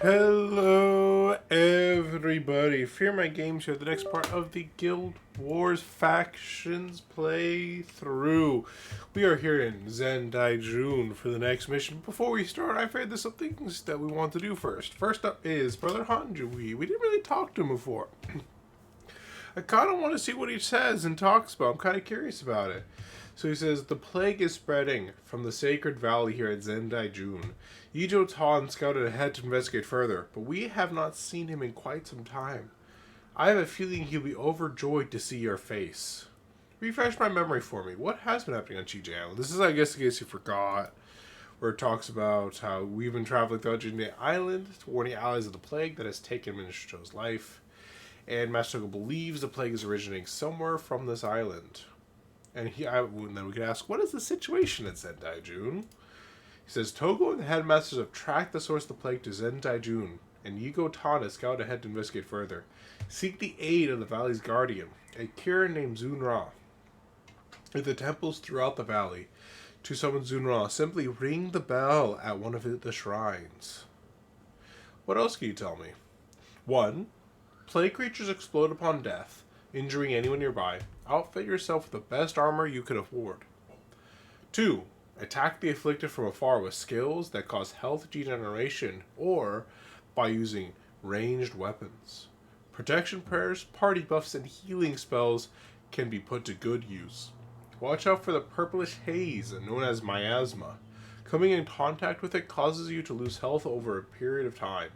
Hello, everybody. Fearmy Games here, the next part of the Guild Wars Factions playthrough. We are here in Zen Daijun for the next mission. Before we start, I figured there's some things that we want to do first. First up is Brother Hanju. We didn't really talk to him before. I kind of want to see what he says and talks about. I'm kind of curious about it. So he says, the plague is spreading from the sacred valley here at Zen Daijun. Yijo Tan scouted ahead to investigate further, but we have not seen him in quite some time. I have a feeling he'll be overjoyed to see your face. Refresh my memory for me. What has been happening on Chijay Island? This is, I guess, in case you forgot, where it talks about how we've been traveling throughout Chijay Island, warning allies of the plague that has taken Minister Cho's life. And Master Togo believes the plague is originating somewhere from this island. And then we could ask, what is the situation at Zen Daijun? He says, Togo and the headmasters have tracked the source of the plague to Zen Daijun, and Yigo Tan has scouted ahead to investigate further. Seek the aid of the valley's guardian, a cure named Zunra. At the temples throughout the valley, to summon Zunra, simply ring the bell at one of the shrines. What else can you tell me? 1. Plague creatures explode upon death, injuring anyone nearby. Outfit yourself with the best armor you could afford. 2. Attack the afflicted from afar with skills that cause health degeneration or by using ranged weapons. Protection prayers, party buffs, and healing spells can be put to good use. Watch out for the purplish haze known as miasma. Coming in contact with it causes you to lose health over a period of time.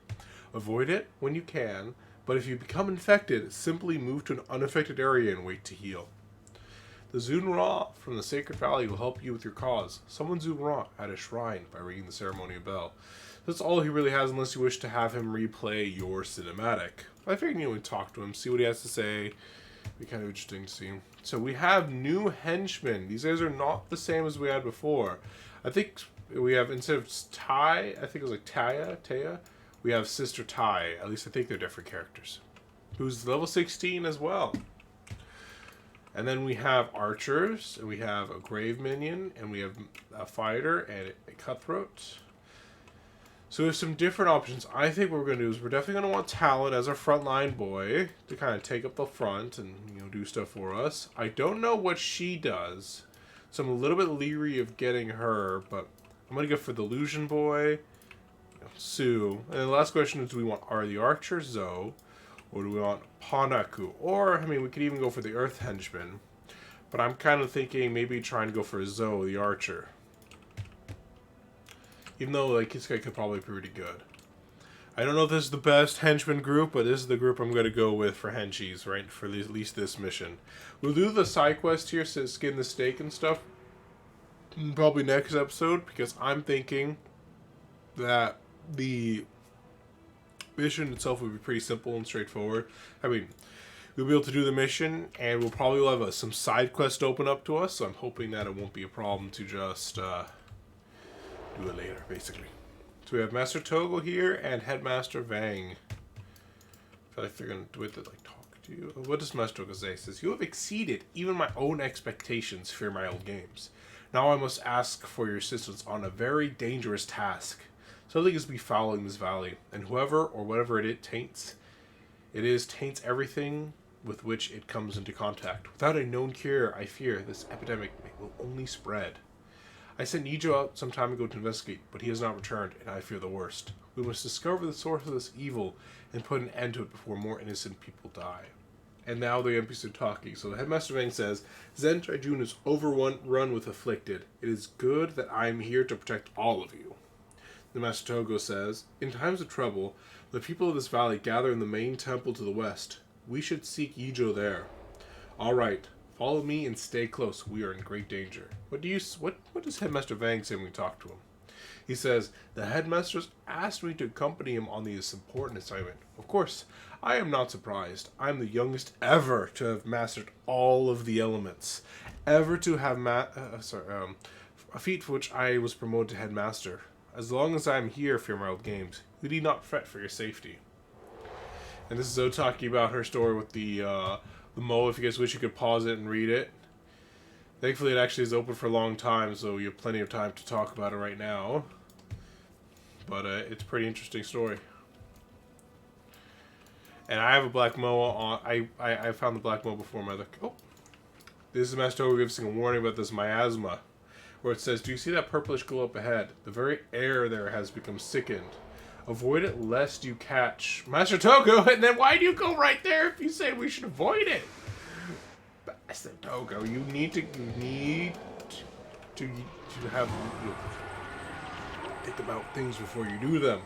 Avoid it when you can, but if you become infected, simply move to an unaffected area and wait to heal. The Zunra from the Sacred Valley will help you with your cause. Summon Zunra at a shrine by ringing the ceremonial bell. That's all he really has unless you wish to have him replay your cinematic. I figured you would talk to him, see what he has to say. Be kind of interesting to see. So we have new henchmen. These guys are not the same as we had before. I think we have, instead of Tai, I think it was like Taya, we have Sister Tai. At least I think they're different characters. Who's level 16 as well. And then we have archers, and we have a grave minion, and we have a fighter and a cutthroat. So we have some different options. I think what we're going to do is we're definitely going to want Talon as our frontline boy to kind of take up the front and do stuff for us. I don't know what she does, so I'm a little bit leery of getting her, but I'm going to go for the illusion boy, Sue. And then the last question is, do we want the archer, Zoe? Or do we want Panaku? Or, I mean, we could even go for the Earth Henchman. But I'm kind of thinking maybe trying to go for Zoe, the Archer. Even though, like, this guy could probably be pretty good. I don't know if this is the best henchman group, but this is the group I'm going to go with for henchies, right? For at least this mission. We'll do the side quest here, so skin the steak and stuff. Probably next episode, because I'm thinking that the mission itself will be pretty simple and straightforward. I mean, we'll be able to do the mission, and we'll probably have some side quest open up to us, so I'm hoping that it won't be a problem to just do it later, basically. So we have Master Togo here and Headmaster Vang. I feel like they're going to do it to, like, talk to you. What does Master Togo say? It says, you have exceeded even my own expectations, Fearmy Games. Now I must ask for your assistance on a very dangerous task. Something is to be foul in this valley, and whoever or whatever it taints everything with which it comes into contact. Without a known cure, I fear this epidemic will only spread. I sent Nijo out some time ago to investigate, but he has not returned, and I fear the worst. We must discover the source of this evil and put an end to it before more innocent people die. And now the NPCs are talking. So the Headmaster Vang says, Zen Daijun is overrun with afflicted. It is good that I am here to protect all of you. The Master Togo says, in times of trouble, the people of this valley gather in the main temple to the west. We should seek Yijo there. All right, follow me and stay close. We are in great danger. What does Headmaster Vang say when we talk to him? He says, the headmasters asked me to accompany him on this important assignment. Of course, I am not surprised. I am the youngest ever to have mastered all of the elements. Ever to have a feat for which I was promoted to headmaster. As long as I am here, Fearmy Games, you need not fret for your safety. And this is Zoe talking about her story with the Mo. If you guys wish, you could pause it and read it. Thankfully, it actually is open for a long time, so you have plenty of time to talk about it right now. But it's a pretty interesting story. And I have a black moa on. I found the black moa before my other. Oh, this is Master Togo giving a warning about this miasma, where it says, "Do you see that purplish glow up ahead? The very air there has become sickened. Avoid it lest you catch Master Togo." And then why do you go right there if you say we should avoid it? Master Togo, you need to have think about things before you do them.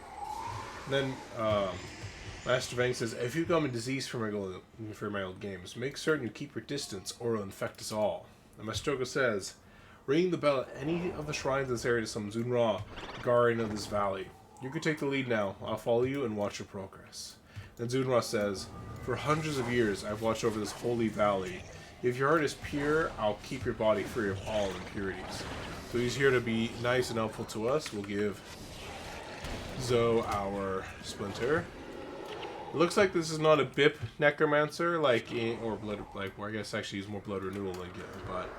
And then Master Vang says, "If you become a disease for my old games, make certain you keep your distance or it'll infect us all." And Master Togo says, "Ring the bell at any of the shrines in this area to summon Zunra, guardian of this valley. You can take the lead now. I'll follow you and watch your progress." Then Zunra says, "For hundreds of years I've watched over this holy valley. If your heart is pure, I'll keep your body free of all impurities." So he's here to be nice and helpful to us. We'll give Zoe our splinter. It looks like this is not a BIP necromancer, or blood, where I guess actually he's more blood renewal than but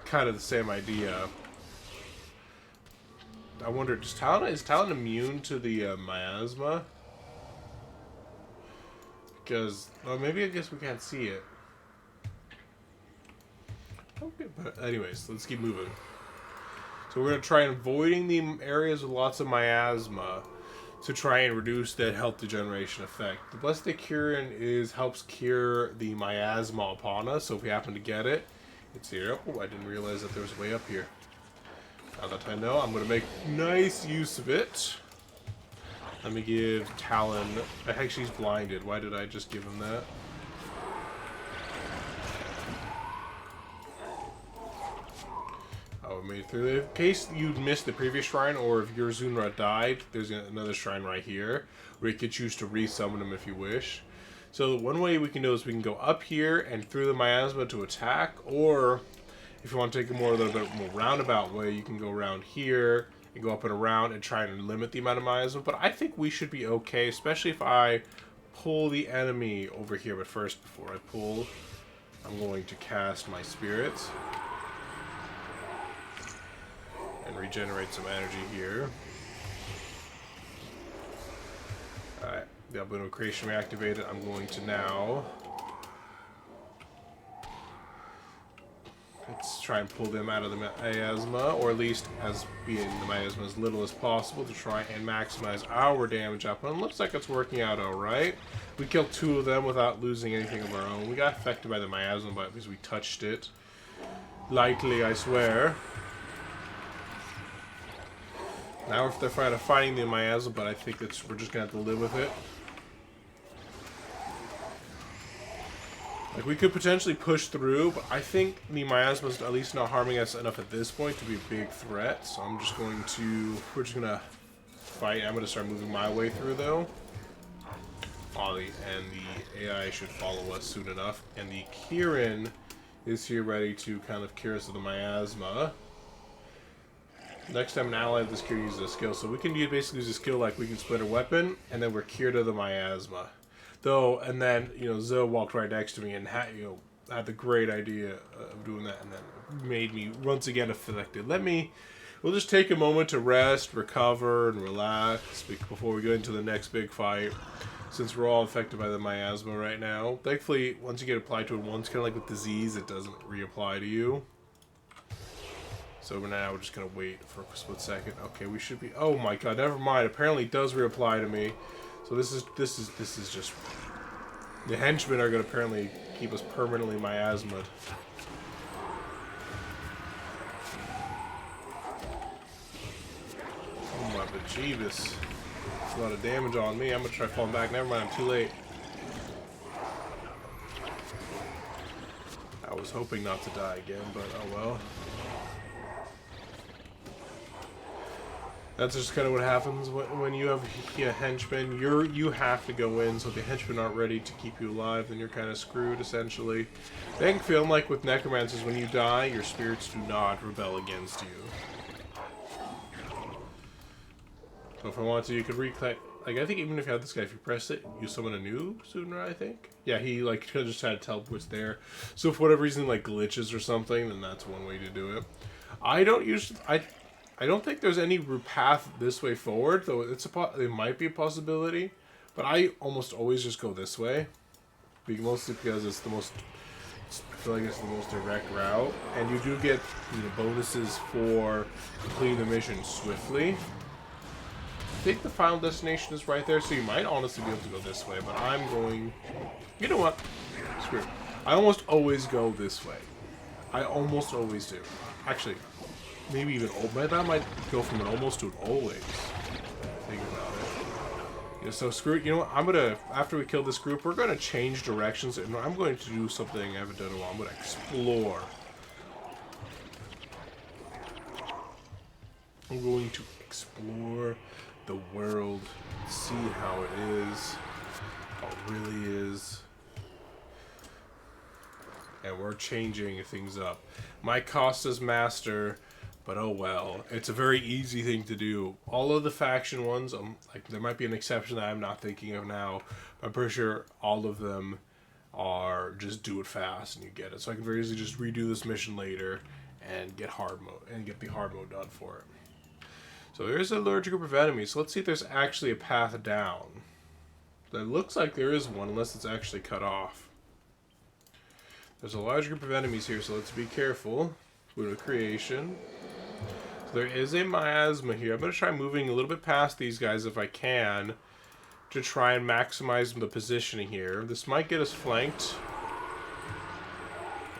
kind of the same idea. I wonder, is Talon immune to the miasma? Because, well, maybe I guess we can't see it. Okay, but anyways, let's keep moving. So we're going to try avoiding the areas with lots of miasma to try and reduce that health degeneration effect. The Blessed Curin helps cure the miasma upon us, so if we happen to get it, it's here. Oh, I didn't realize that there was a way up here. Now that I know, I'm going to make nice use of it. Let me give Talon... Actually, he's blinded. Why did I just give him that? Oh, we made it through. In case you missed the previous shrine, or if your Zunra died, there's another shrine right here, where you could choose to resummon him if you wish. So one way we can do is we can go up here and through the miasma to attack, or if you want to take a little bit more roundabout way, you can go around here and go up and around and try and limit the amount of miasma. But I think we should be okay, especially if I pull the enemy over here. But first, before I pull, I'm going to cast my spirits and regenerate some energy here. Alright, the Albino Creation reactivated. I'm going to now... Let's try and pull them out of the miasma, or at least as being the miasma as little as possible to try and maximize our damage output. And it looks like it's working out alright. We killed 2 of them without losing anything of our own. We got affected by the miasma because we touched it. Lightly, I swear. Now if they're fighting the miasma, but I think we're just going to have to live with it. Like, we could potentially push through, but I think the miasma is at least not harming us enough at this point to be a big threat. So I'm just going to... We're just going to fight. I'm going to start moving my way through, though. And the AI should follow us soon enough. And the Kirin is here ready to kind of cure us of the miasma. Next time an ally of this cure uses a skill. So we can basically use a skill like we can split a weapon, and then we're cured of the miasma. Though, and then, Zoe walked right next to me and had the great idea of doing that, and then made me once again afflicted. We'll just take a moment to rest, recover, and relax before we go into the next big fight, since we're all affected by the miasma right now. Thankfully, once you get applied to it once, kind of like with disease, it doesn't reapply to you. So now we're just going to wait for a split second. Okay, we should be... Oh my god, never mind. Apparently it does reapply to me. So this is just... The henchmen are going to apparently keep us permanently miasma'd. Oh my bejeebus. That's a lot of damage on me. I'm going to try falling back. Never mind, I'm too late. I was hoping not to die again, but oh well. That's just kind of what happens when you have henchmen. You have to go in, so if the henchmen aren't ready to keep you alive, then you're kind of screwed, essentially. They can feel like with necromancers, when you die, your spirits do not rebel against you. So if I want to, you could reclaim... Like, I think even if you have this guy, if you press it, you summon a new sooner, I think? Yeah, he, like, just had to teleports there. So if for whatever reason, like, glitches or something, then that's one way to do it. I don't think there's any path this way forward, though it might be a possibility. But I almost always just go this way. Mostly because it's the most... I feel like it's the most direct route. And you do get bonuses for completing the mission swiftly. I think the final destination is right there, so you might honestly be able to go this way. But I'm going... You know what? Screw it. I almost always go this way. I almost always do. Actually, maybe even... That might go from an almost to an always. Think about it. Yeah, so screw it. You know what? I'm gonna, after we kill this group, we're gonna change directions, and I'm going to do something I haven't done in a while. I'm gonna explore. I'm going to explore the world, see how it is, how it really is. And we're changing things up. Might cost us master, but oh well. It's a very easy thing to do. All of the faction ones, like there might be an exception that I'm not thinking of now. But I'm pretty sure all of them are just do it fast and you get it. So I can very easily just redo this mission later and get hard mode and get the hard mode done for it. So there's a large group of enemies. So let's see if there's actually a path down. It looks like there is one, unless it's actually cut off. There's a large group of enemies here, so let's be careful. Boon of creation. So there is a miasma here. I'm going to try moving a little bit past these guys if I can to try and maximize the positioning here. This might get us flanked.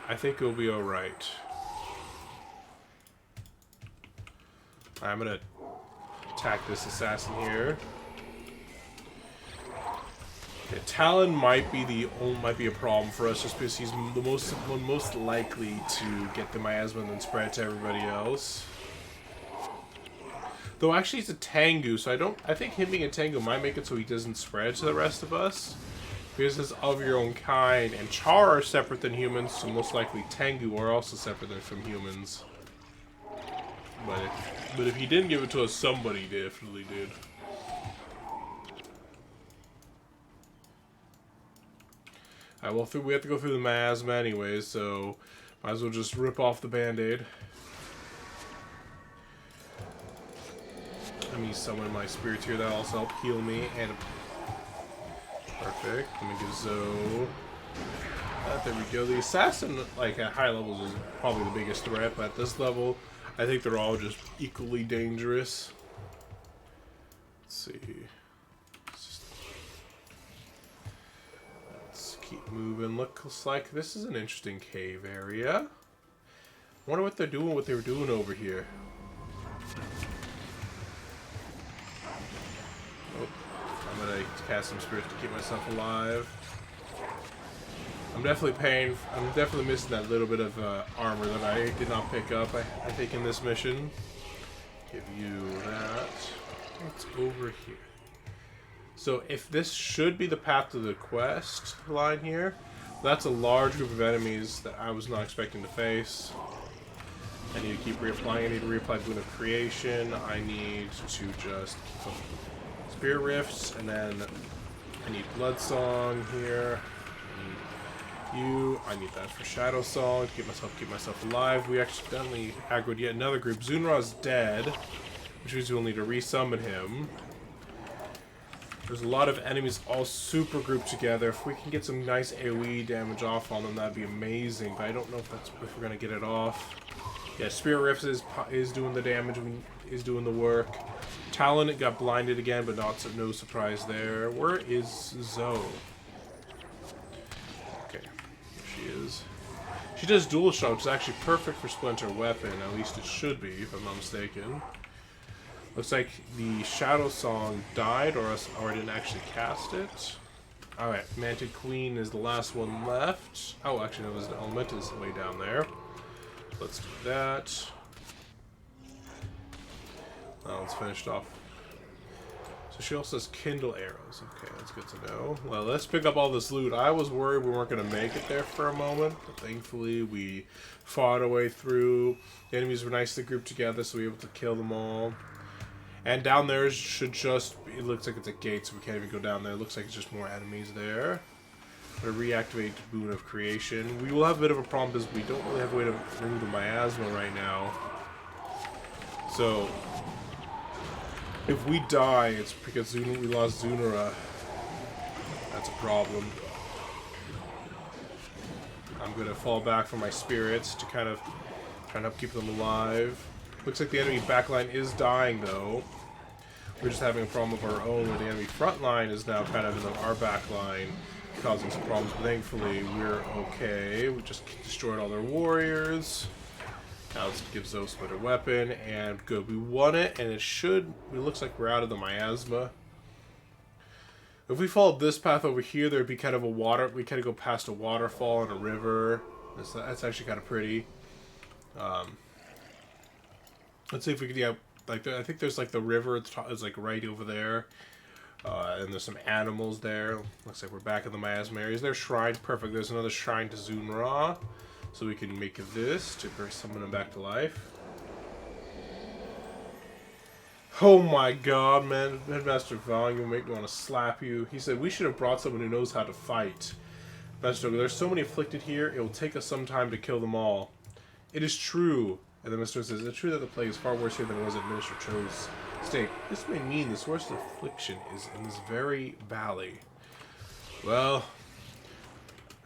I think it'll be alright. I'm going to attack this assassin here. Okay, Talon might be a problem for us just because he's the most likely to get the miasma and then spread it to everybody else. Though actually he's a Tengu, so I think him being a Tengu might make it so he doesn't spread to the rest of us. Because it's of your own kind, and Char are separate than humans, so most likely Tengu are also separate from humans. But if he didn't give it to us, somebody definitely did. Alright, well, we have to go through the miasma anyway, so might as well just rip off the band-aid. Let me summon my spirits here, that'll also help heal me, and... Perfect. Let me get Zoe. There we go. The assassin, like, at high levels is probably the biggest threat, but at this level, I think they're all just equally dangerous. Let's see. Keep moving. Looks like this is an interesting cave area. I wonder what they're doing, what they were doing over here. Oh, I'm gonna cast some spirits to keep myself alive. I'm definitely missing that little bit of armor that I did not pick up, I think, in this mission. Give you that. What's over here? So if this should be the path to the quest line here, that's a large group of enemies that I was not expecting to face. I need to keep reapplying. I need to reapply Boon of Creation. I need to just keep up Spirit Rifts, and then I need Blood Song here. I need that for Shadow Song to keep myself alive. We accidentally aggroed yet another group. Zunra's dead, which means we'll need to resummon him. There's a lot of enemies all super grouped together. If we can get some nice AoE damage off on them, that'd be amazing. But I don't know if we're gonna get it off. Yeah, Spirit Rift is doing the damage, is doing the work. Talon got blinded again, but no surprise there. Where is Zoe? Okay, here she is. She does dual shot, which is actually perfect for Splinter Weapon. At least it should be, if I'm not mistaken. Looks like the Shadow Song died, or I didn't actually cast it. Alright, Manted Queen is the last one left. Oh, actually, no, the Element is way down there. Let's do that. Now let's finish off. So she also has Kindle Arrows. Okay, that's good to know. Well, let's pick up all this loot. I was worried we weren't going to make it there for a moment, but thankfully we fought our way through. The enemies were nicely grouped together, so we were able to kill them all. And down there should just... It looks like it's a gate, so we can't even go down there. It looks like it's just more enemies there. I'm going to reactivate Boon of Creation. We will have a bit of a problem because we don't really have a way to remove the miasma right now. So, if we die, it's because we lost Zunara. That's a problem. I'm going to fall back for my spirits to kind of try and help keep them alive. Looks like the enemy backline is dying, though. We're just having a problem of our own, where the enemy front line is now kind of in our backline, causing some problems. But thankfully, we're okay. We just destroyed all their warriors. Now let's give Zeus a better weapon, and good. We won it, and it looks like we're out of the miasma. If we followed this path over here, there'd be kind of we kind of go past a waterfall and a river. That's actually kind of pretty. Let's see if we could, I think there's like the river is like right over there. And there's some animals there. Looks like we're back in the miasma areas. There's shrine, perfect. There's another shrine to Zunra. So we can make this to summon him back to life. Oh my god, man. Headmaster Vaughn, you'll make me want to slap you. He said, we should have brought someone who knows how to fight. Master Dogo, there's so many afflicted here, it will take us some time to kill them all. It is true. And the Mr. says, it's true that the plague is far worse here than it was at Minister Cho's state. This may mean the source of affliction is in this very valley. Well,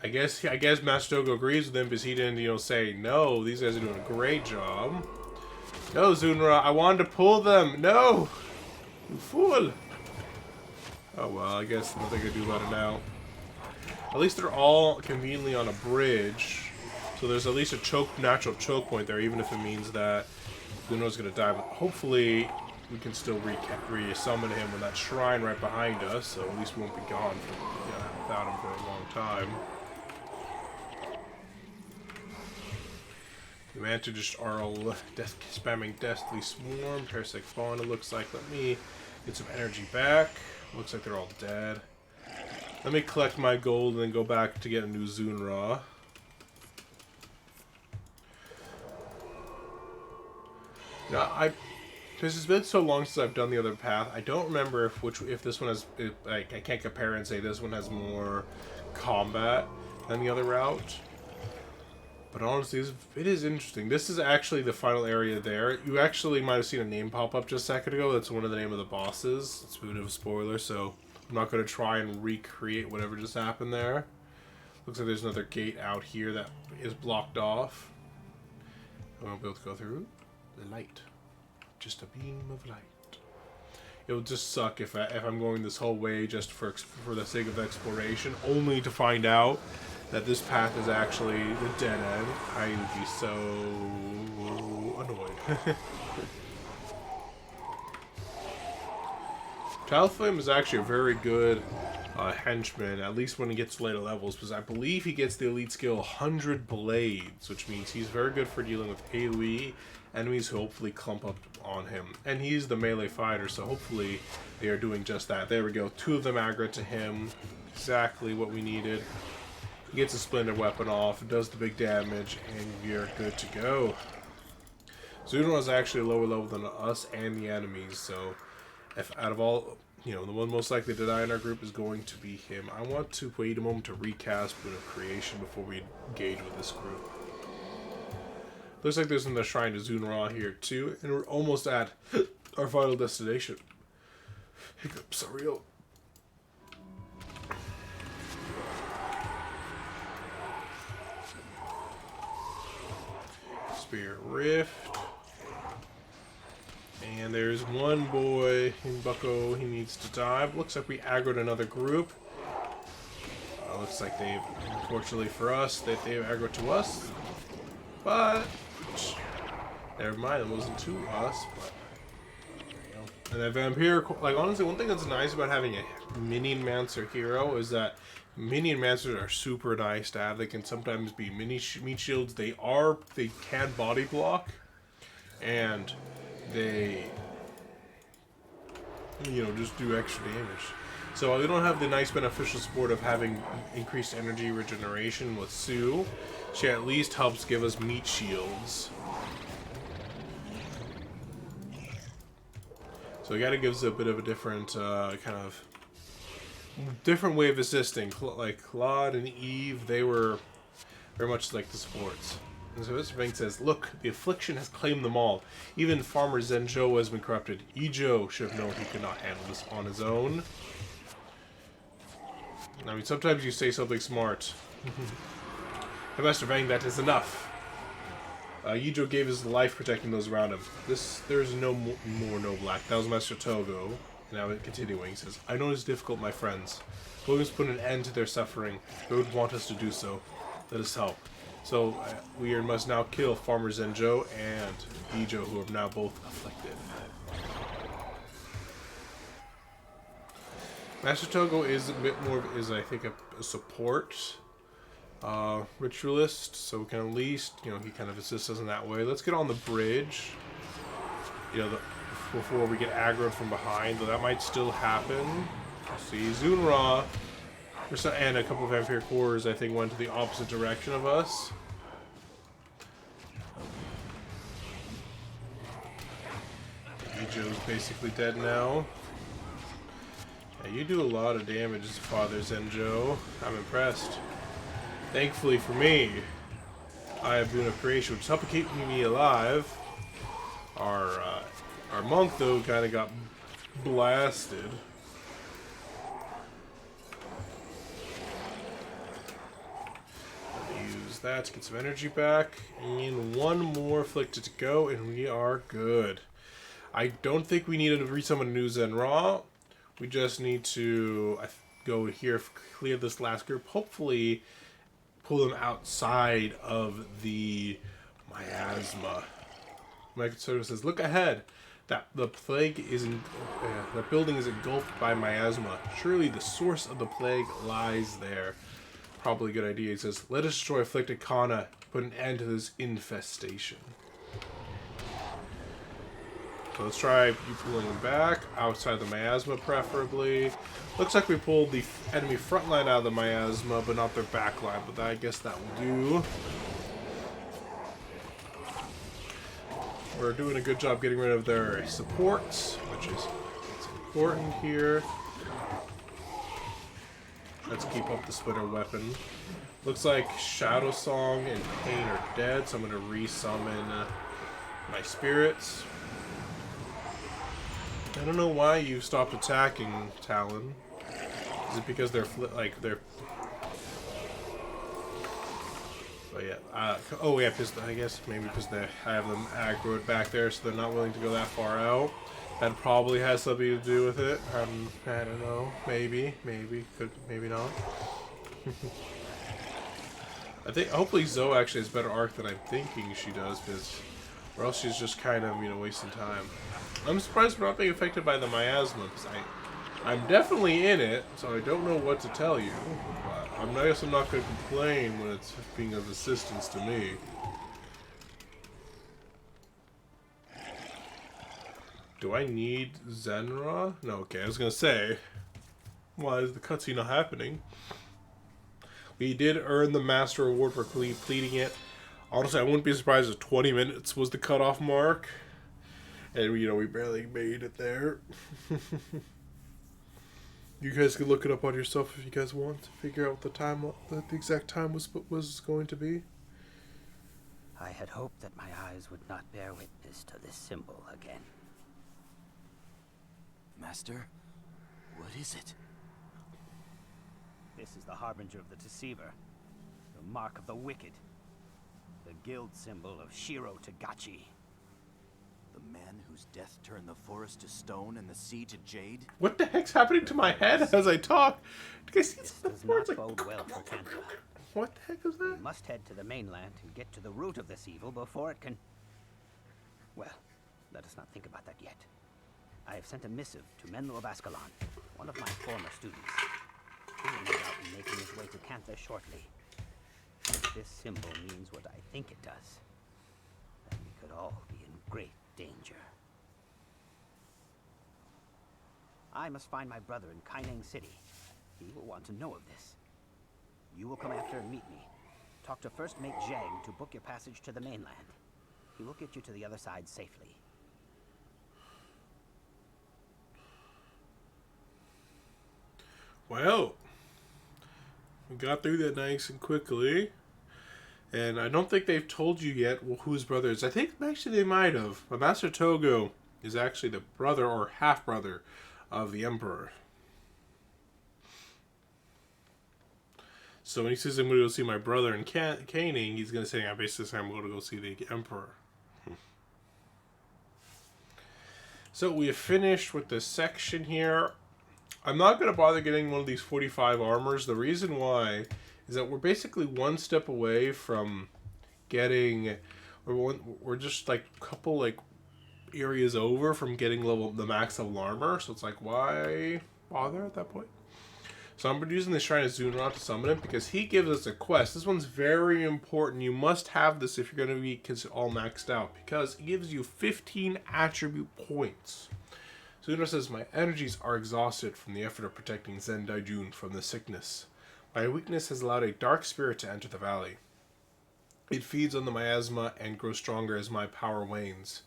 I guess Master Dogo agrees with him because he didn't, say, no, these guys are doing a great job. No, Zunra, I wanted to pull them. No! You fool! Oh, well, I guess nothing I can do about it now. At least they're all conveniently on a bridge. So there's at least a natural choke point there, even if it means that Zunra's going to die. But hopefully, we can still re-summon him with that shrine right behind us. So at least we won't be gone without him for a long time. The Manta just are all spamming Deathly Swarm. Parasitic Fauna looks like. Let me get some energy back. Looks like they're all dead. Let me collect my gold and then go back to get a new Zunra. Now, this has been so long since I've done the other path. I don't remember if this one has. I can't compare and say this one has more combat than the other route. But honestly, it is interesting. This is actually the final area there. You actually might have seen a name pop up just a second ago. That's one of the name of the bosses. It's a bit of a spoiler, so I'm not going to try and recreate whatever just happened there. Looks like there's another gate out here that is blocked off. I won't be able to go through. The light. Just a beam of light. It would just suck if I'm going this whole way just for the sake of exploration, only to find out that this path is actually the dead end. I would be so annoyed. Talflame is actually a very good henchman, at least when he gets to later levels, because I believe he gets the elite skill 100 Blades, which means he's very good for dealing with AoE enemies who hopefully clump up on him. And he's the melee fighter, so hopefully they are doing just that. There we go. 2 of them aggro to him. Exactly what we needed. He gets a splendid weapon off, does the big damage, and we're good to go. Zunra is actually a lower level than us and the enemies, so if out of all, the one most likely to die in our group is going to be him. I want to wait a moment to recast Boon of Creation before we engage with this group. Looks like there's another shrine to Zunra here too, and we're almost at our final destination. Hiccups are real. Spirit Rift. And there's one boy in Bucko, he needs to die. Looks like we aggroed another group. Looks like they've, unfortunately for us, they've aggroed to us. But, never mind, it wasn't to us, but, And that vampire, honestly, one thing that's nice about having a Minion Mancer hero is that Minion Mancers are super nice to have. They can sometimes be meat shields. They can body block, and they, just do extra damage. So we don't have the nice beneficial support of having increased energy regeneration with Sue. She at least helps give us meat shields. So it gotta give us a bit of a different different way of assisting. Like Claude and Eve, they were very much like the supports. And so Mr. Bank says, look, the affliction has claimed them all. Even Farmer Zen Zhou has been corrupted. Ijo should have known he could not handle this on his own. I mean, sometimes you say something smart. Hey, Master Vang, that is enough. Yijo gave his life protecting those around him. There's no more no black. That was Master Togo. Now continuing, he says, I know it's difficult, my friends. But we must put an end to their suffering. They would want us to do so. Let us help. So, we must now kill Farmer Zenjo and Yijo, who are now both afflicted. Master Togo is a bit more, I think, a support ritualist, so we can at least, he kind of assists us in that way. Let's get on the bridge, before we get aggroed from behind, though that might still happen. See, Zunra, and a couple of vampire cores, I think, went to the opposite direction of us. Ijo's basically dead now. Yeah, you do a lot of damage, Father Zenjo. I'm impressed. Thankfully for me, I have been a creation which is helping keep me alive. Our monk, though, kind of got blasted. Use that to get some energy back. And one more afflicted to go, and we are good. I don't think we need to resummon a new Zenra. We just need to go here, clear this last group. Hopefully, pull them outside of the miasma. My conservative says, look ahead. That the plague is that building is engulfed by miasma. Surely the source of the plague lies there. Probably a good idea. He says, let us destroy afflicted Kana, put an end to this infestation. So let's try you pulling them back, outside the miasma preferably. Looks like we pulled the enemy front line out of the miasma, but not their back line, but I guess that will do. We're doing a good job getting rid of their supports, which is important here. Let's keep up the splitter weapon. Looks like Shadow Song and Pain are dead, so I'm going to re-summon my spirits. I don't know why you stopped attacking, Talon. Is it because they're But yeah, oh yeah, because I guess maybe because I have them aggroed back there, so they're not willing to go that far out. That probably has something to do with it. I don't know. Maybe, could, maybe not. I think hopefully Zoe actually has better arc than I'm thinking she does, or else she's just kind of wasting time. I'm surprised we're not being affected by the miasma, because I'm definitely in it, so I don't know what to tell you. But I guess I'm not going to complain when it's being of assistance to me. Do I need Zenra? No, okay, I was going to say, why is the cutscene not happening? We did earn the Master Award for completing it. Honestly, I wouldn't be surprised if 20 minutes was the cutoff mark. And, we barely made it there. You guys can look it up on yourself if you guys want to figure out what the exact time was going to be. I had hoped that my eyes would not bear witness to this symbol again. Master, what is it? This is the harbinger of the deceiver, the mark of the wicked, the guild symbol of Shiro Tagachi. The man whose death turned the forest to stone and the sea to jade? What the heck's happening to my head as I talk? Do you guys see This the does words not like... bode well for Kenta. What the heck is that? We must head to the mainland and get to the root of this evil before it can... Well, let us not think about that yet. I have sent a missive to Menlo of Ascalon, one of my former students. He will no doubt be making his way to Kantha shortly. If this symbol means what I think it does, then we could all be in great danger. I must find my brother in Kaineng City. He will want to know of this. You will come after and meet me. Talk to First Mate Zhang to book your passage to the mainland. He will get you to the other side safely. Well, we got through that nice and quickly. And I don't think they've told you yet who his brother is. I think actually they might have. But Master Togo is actually the brother or half-brother of the Emperor. So when he says I'm going to go see my brother in Caning, he's going to say I'm basically saying I'm going to go see the Emperor. So we have finished with this section here. I'm not going to bother getting one of these 45 armors. The reason why is that we're basically one step away from getting, we're just like a couple like areas over from getting the max level armor. So it's like, why bother at that point? So I'm using the Shrine of Zunra to summon him because he gives us a quest. This one's very important. You must have this if you're going to be all maxed out because it gives you 15 attribute points. Zunra says, my energies are exhausted from the effort of protecting Zen Daijun from the sickness. My weakness has allowed a dark spirit to enter the valley. It feeds on the miasma and grows stronger as my power wanes.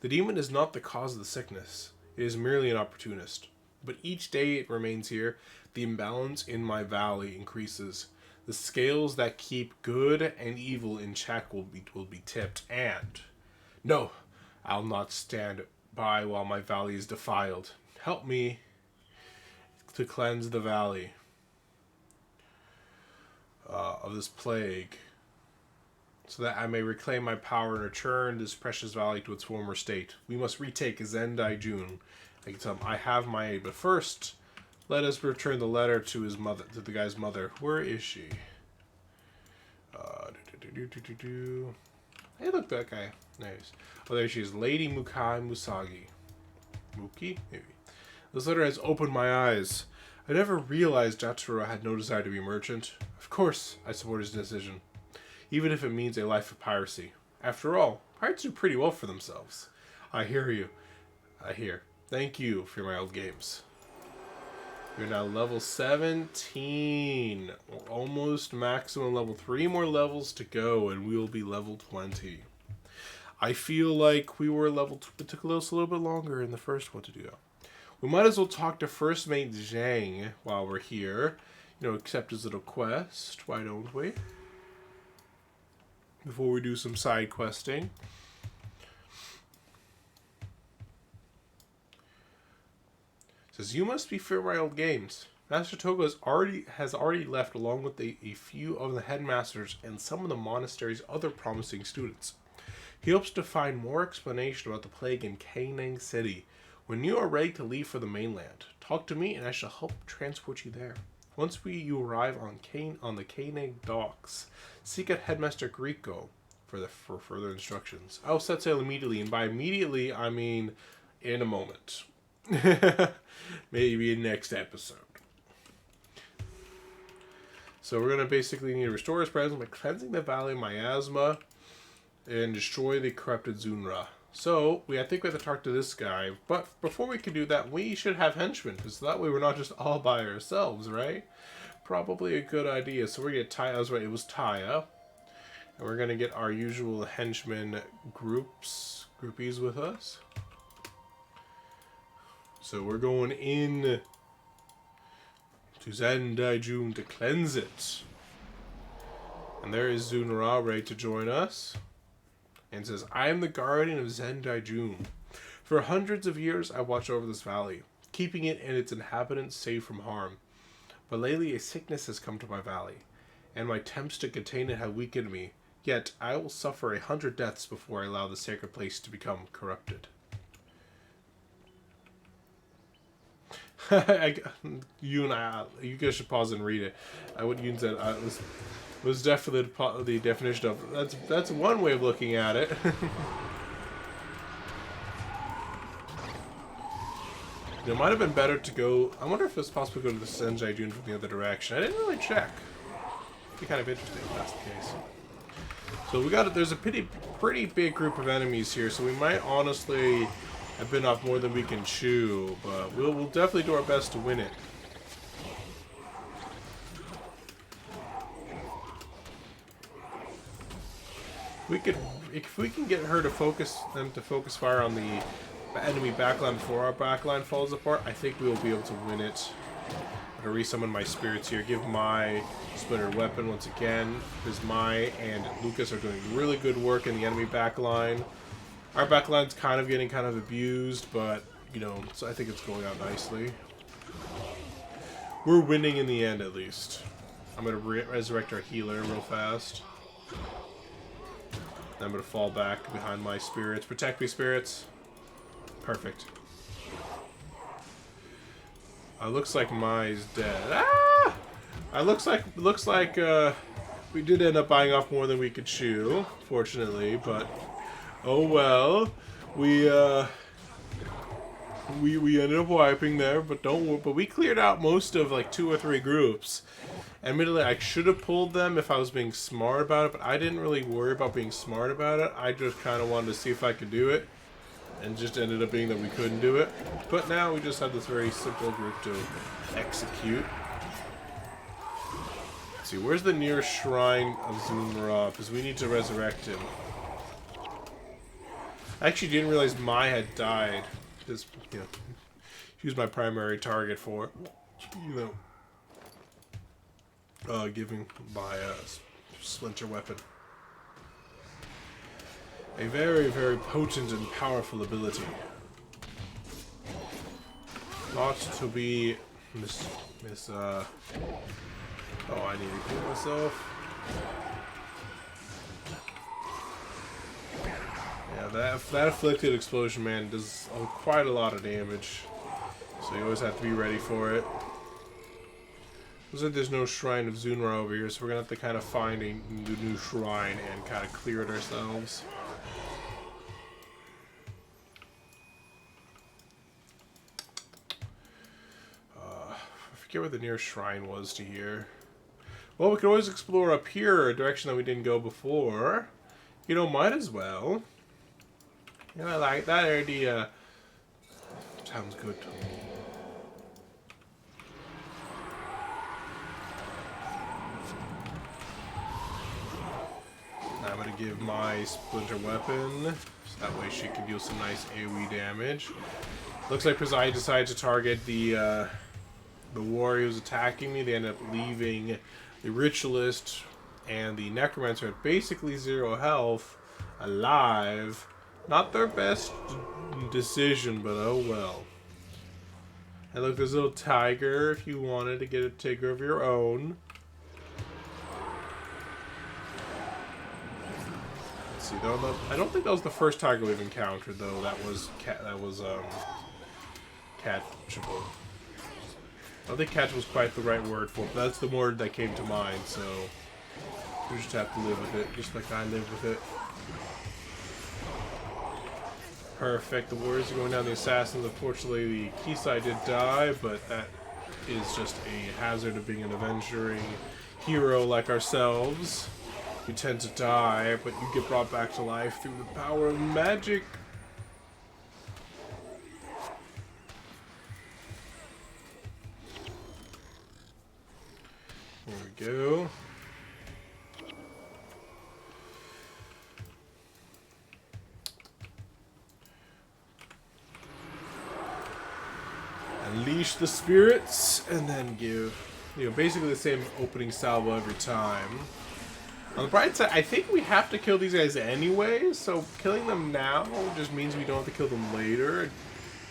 The demon is not the cause of the sickness. It is merely an opportunist. But each day it remains here, the imbalance in my valley increases. The scales that keep good and evil in check will be tipped. And no, I'll not stand by while my valley is defiled. Help me to cleanse the valley of this plague, so that I may reclaim my power and return this precious valley to its former state. We must retake Zen Daijun. I can tell him I have my aid, but first, let us return the letter to his mother, to the guy's mother. Where is she? Hey, look, that guy. Nice. Oh, there she is. Lady Mukai Musagi. Muki? Maybe. This letter has opened my eyes. I never realized Jataro had no desire to be a merchant. Of course, I support his decision, even if it means a life of piracy. After all, pirates do pretty well for themselves. I hear you. I hear. Thank you for my old games. We're now level 17. We're almost maximum level. 3 more levels to go, and we will be level 20. I feel like we were level 2. It took us a little bit longer in the first one to do that. We might as well talk to First Mate Zhang while we're here. You know, accept his little quest. Why don't we? Before we do some side questing. Says, you must be Fearmy old games. Master Togo has already left along with a few of the headmasters and some of the monastery's other promising students. He hopes to find more explanation about the plague in Canang City. When you are ready to leave for the mainland, talk to me and I shall help transport you there. Once you arrive on the Canang docks, seek out Headmaster Grieco for further instructions. I'll set sail immediately, and by immediately I mean in a moment. Maybe in next episode. So we're going to basically need to restore his presence by cleansing the valley miasma and destroy the corrupted Zunra. So I think we have to talk to this guy, but before we can do that, we should have henchmen, because that way we're not just all by ourselves, right? Probably a good idea. So we're going to get Taya. I was right, it was Taya. And we're going to get our usual henchmen groupies with us. So we're going in to Zen Daijun to cleanse it. And there is Zunra ready to join us. And says, I am the guardian of Zen Daijun. For hundreds of years I watched over this valley, keeping it and its inhabitants safe from harm. But lately a sickness has come to my valley, and my attempts to contain it have weakened me. Yet I will suffer 100 deaths before I allow the sacred place to become corrupted. You guys should pause and read it. What Yoon said was definitely the definition of that's one way of looking at it. It might have been better to go. I wonder if it's possible to go to the Zen Daijun from the other direction. I didn't really check. It'd be kind of interesting if that's the case. So we got it. There's a pretty big group of enemies here, so we might honestly have been off more than we can chew, but we'll definitely do our best to win it. If we can get her to focus fire on the enemy backline before our backline falls apart, I think we will be able to win it. I'm gonna resummon my spirits here. Give my splintered weapon once again. Because Mai and Lucas are doing really good work in the enemy backline. Our backline's getting abused, but you know, so I think it's going out nicely. We're winning in the end, at least. I'm gonna resurrect our healer real fast. Then I'm gonna fall back behind my spirits. Protect me, spirits. Perfect. Looks like Mai's dead. Ah! Looks like we did end up buying off more than we could chew, fortunately, but oh well. We ended up wiping there, but we cleared out most of like 2 or 3 groups. Admittedly, I should have pulled them if I was being smart about it, but I didn't really worry about being smart about it. I just kind of wanted to see if I could do it, and just ended up being that we couldn't do it. But now we just have this very simple group to execute. Let's see, where's the nearest shrine of Zunra? Because we need to resurrect him. I actually didn't realize Mai had died. Because, you know, she was my primary target for, you know, giving my splinter weapon. A very, very potent and powerful ability. Not to be oh, I need to repeat myself. Yeah, that afflicted explosion man does quite a lot of damage. So you always have to be ready for it. Looks like there's no shrine of Zunra over here, so we're gonna have to kind of find a new shrine and kind of clear it ourselves. I forget where the nearest shrine was to here. Well, we could always explore up here, a direction that we didn't go before. You know, might as well. You know, I like that idea. Sounds good to me. Now I'm going to give my splinter weapon, so that way she can deal some nice AoE damage. Looks like Presai decided to target the warrior who's attacking me. They end up leaving the ritualist and the necromancer at basically 0 health, alive. Not their best decision, but oh well. And look, there's a little tiger if you wanted to get a tiger of your own. Let's see, though, I don't think that was the first tiger we've encountered, though. That was catchable. I don't think catch was quite the right word for it, but that's the word that came to mind, so we just have to live with it, just like I live with it. Perfect. The warriors are going down the assassins. Unfortunately, the Kisai did die, but that is just a hazard of being an adventuring hero like ourselves. You tend to die, but you get brought back to life through the power of magic. There we go. Unleash the spirits, and then give, you know, basically the same opening salvo every time. On the bright side, I think we have to kill these guys anyway, so killing them now just means we don't have to kill them later.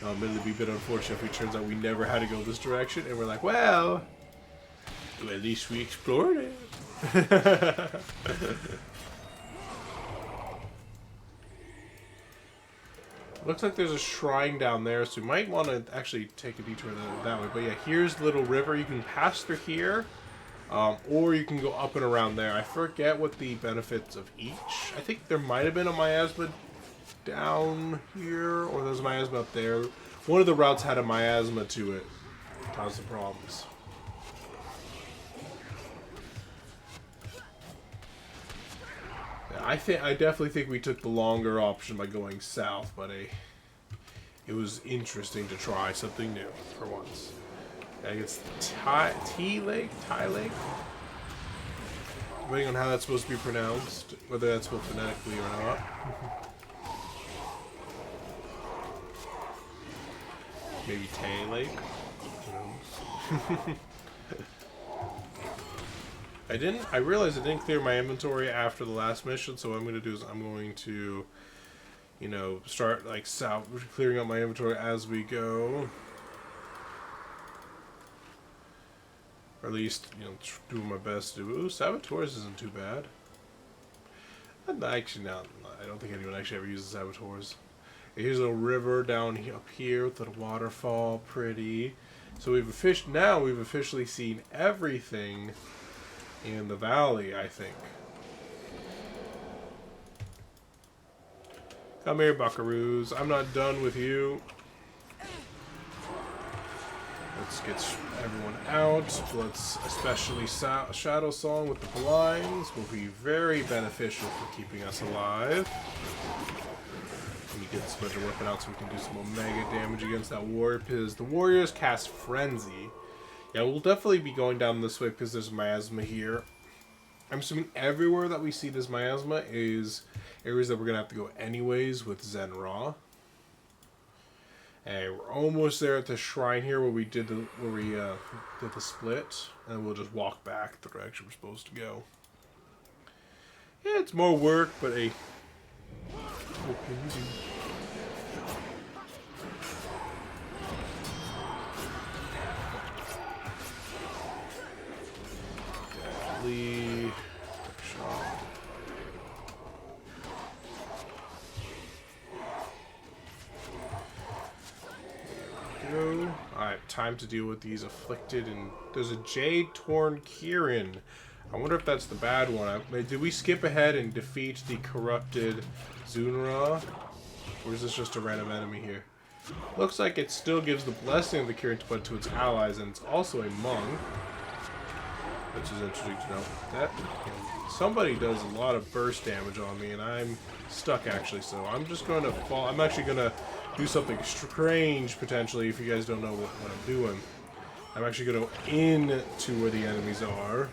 It'd be a bit unfortunate if it turns out we never had to go this direction, and we're like, well, at least we explored it. Looks like there's a shrine down there, so we might want to actually take a detour that way. But yeah, here's the little river. You can pass through here, or you can go up and around there. I forget what the benefits of each. I think there might have been a miasma down here, or there's a miasma up there. One of the routes had a miasma to it. Caused some problems. I definitely think we took the longer option by going south, but it was interesting to try something new for once. I guess T Lake, depending on how that's supposed to be pronounced, whether that's spelled phonetically or not. Maybe Tay Lake. Who knows? I realized I didn't clear my inventory after the last mission, so what I'm going to do is I'm going to, you know, start like clearing out my inventory as we go. Or at least, you know, doing my best to do. Ooh, saboteurs isn't too bad. Actually, no, I don't think anyone actually ever uses saboteurs. Here's a little river down up here with a waterfall, pretty. So we've officially seen everything in the valley, I think. Come here, buckaroos. I'm not done with you. Let's get everyone out. Let's, especially Shadow Song with the blinds will be very beneficial for keeping us alive. Let me get this budget weapon out so we can do some omega damage against that warrior, because the warriors cast Frenzy. Yeah, we'll definitely be going down this way because there's miasma here. I'm assuming everywhere that we see this miasma is areas that we're gonna have to go anyways with Zen Raw. And we're almost there at the shrine here where we did the split, and we'll just walk back the direction we're supposed to go. Yeah, it's more work, but hey, what can you do? Definitely shot. Alright, time to deal with these afflicted, and there's a Jade Torn Kieran. I wonder if that's the bad one. Did we skip ahead and defeat the corrupted Zunra? Or is this just a random enemy here? Looks like it still gives the blessing of the Kieran to its allies, and it's also a monk. Which is interesting to know. That somebody does a lot of burst damage on me, and I'm stuck actually, so I'm just going to fall. I'm actually going to do something strange, potentially, if you guys don't know what I'm doing. I'm actually going to go into where the enemies are,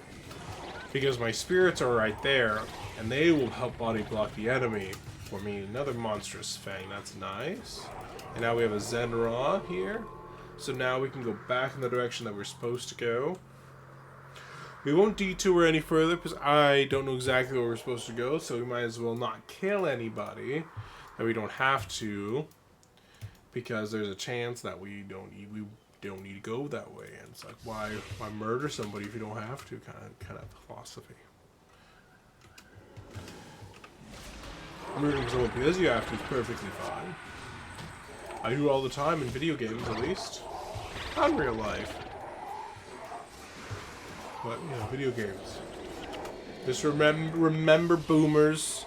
because my spirits are right there, and they will help body block the enemy for me. Another monstrous fang, that's nice. And now we have a Zen Raw here, so now we can go back in the direction that we're supposed to go. We won't detour any further, because I don't know exactly where we're supposed to go, so we might as well not kill anybody that we don't have to, because there's a chance that we don't need to go that way, and it's like, why murder somebody if you don't have to, kind of philosophy. Murdering someone because you have to is perfectly fine. I do it all the time in video games, at least, not in real life. But, you know, video games. Just remember, boomers.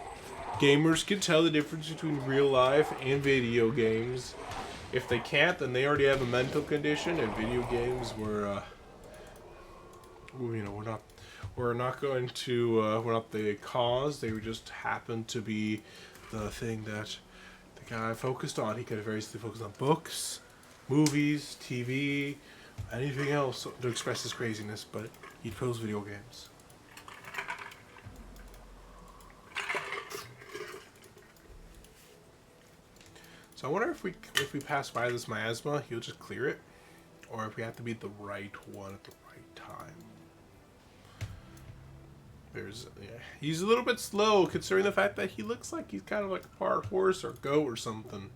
Gamers can tell the difference between real life and video games. If they can't, then they already have a mental condition. And video games, we're not going to, we're not the cause. They just happen to be the thing that the guy focused on. He could have very easily focused on books, movies, TV, anything else to express his craziness, but he chose video games. So I wonder if we pass by this miasma, he'll just clear it, or if we have to beat the right one at the right time. He's a little bit slow considering the fact that he looks like he's kind of like a part horse or goat or something.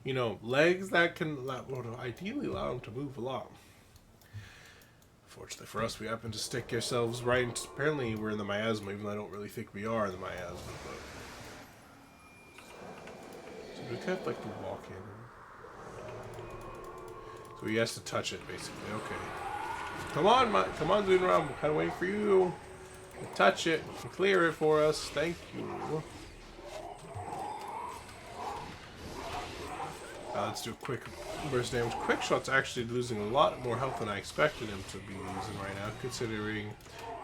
You know, legs that would ideally allow him to move a lot. Fortunately for us, we happen to stick ourselves right into, apparently we're in the miasma, even though I don't really think we are in the miasma, but... So we kind of like to walk in. So he has to touch it, basically. Okay. Come on, Zunra, I'm kind of waiting for you. Touch it and clear it for us. Thank you. Let's do a quick burst damage. Quickshot's actually losing a lot more health than I expected him to be losing right now, considering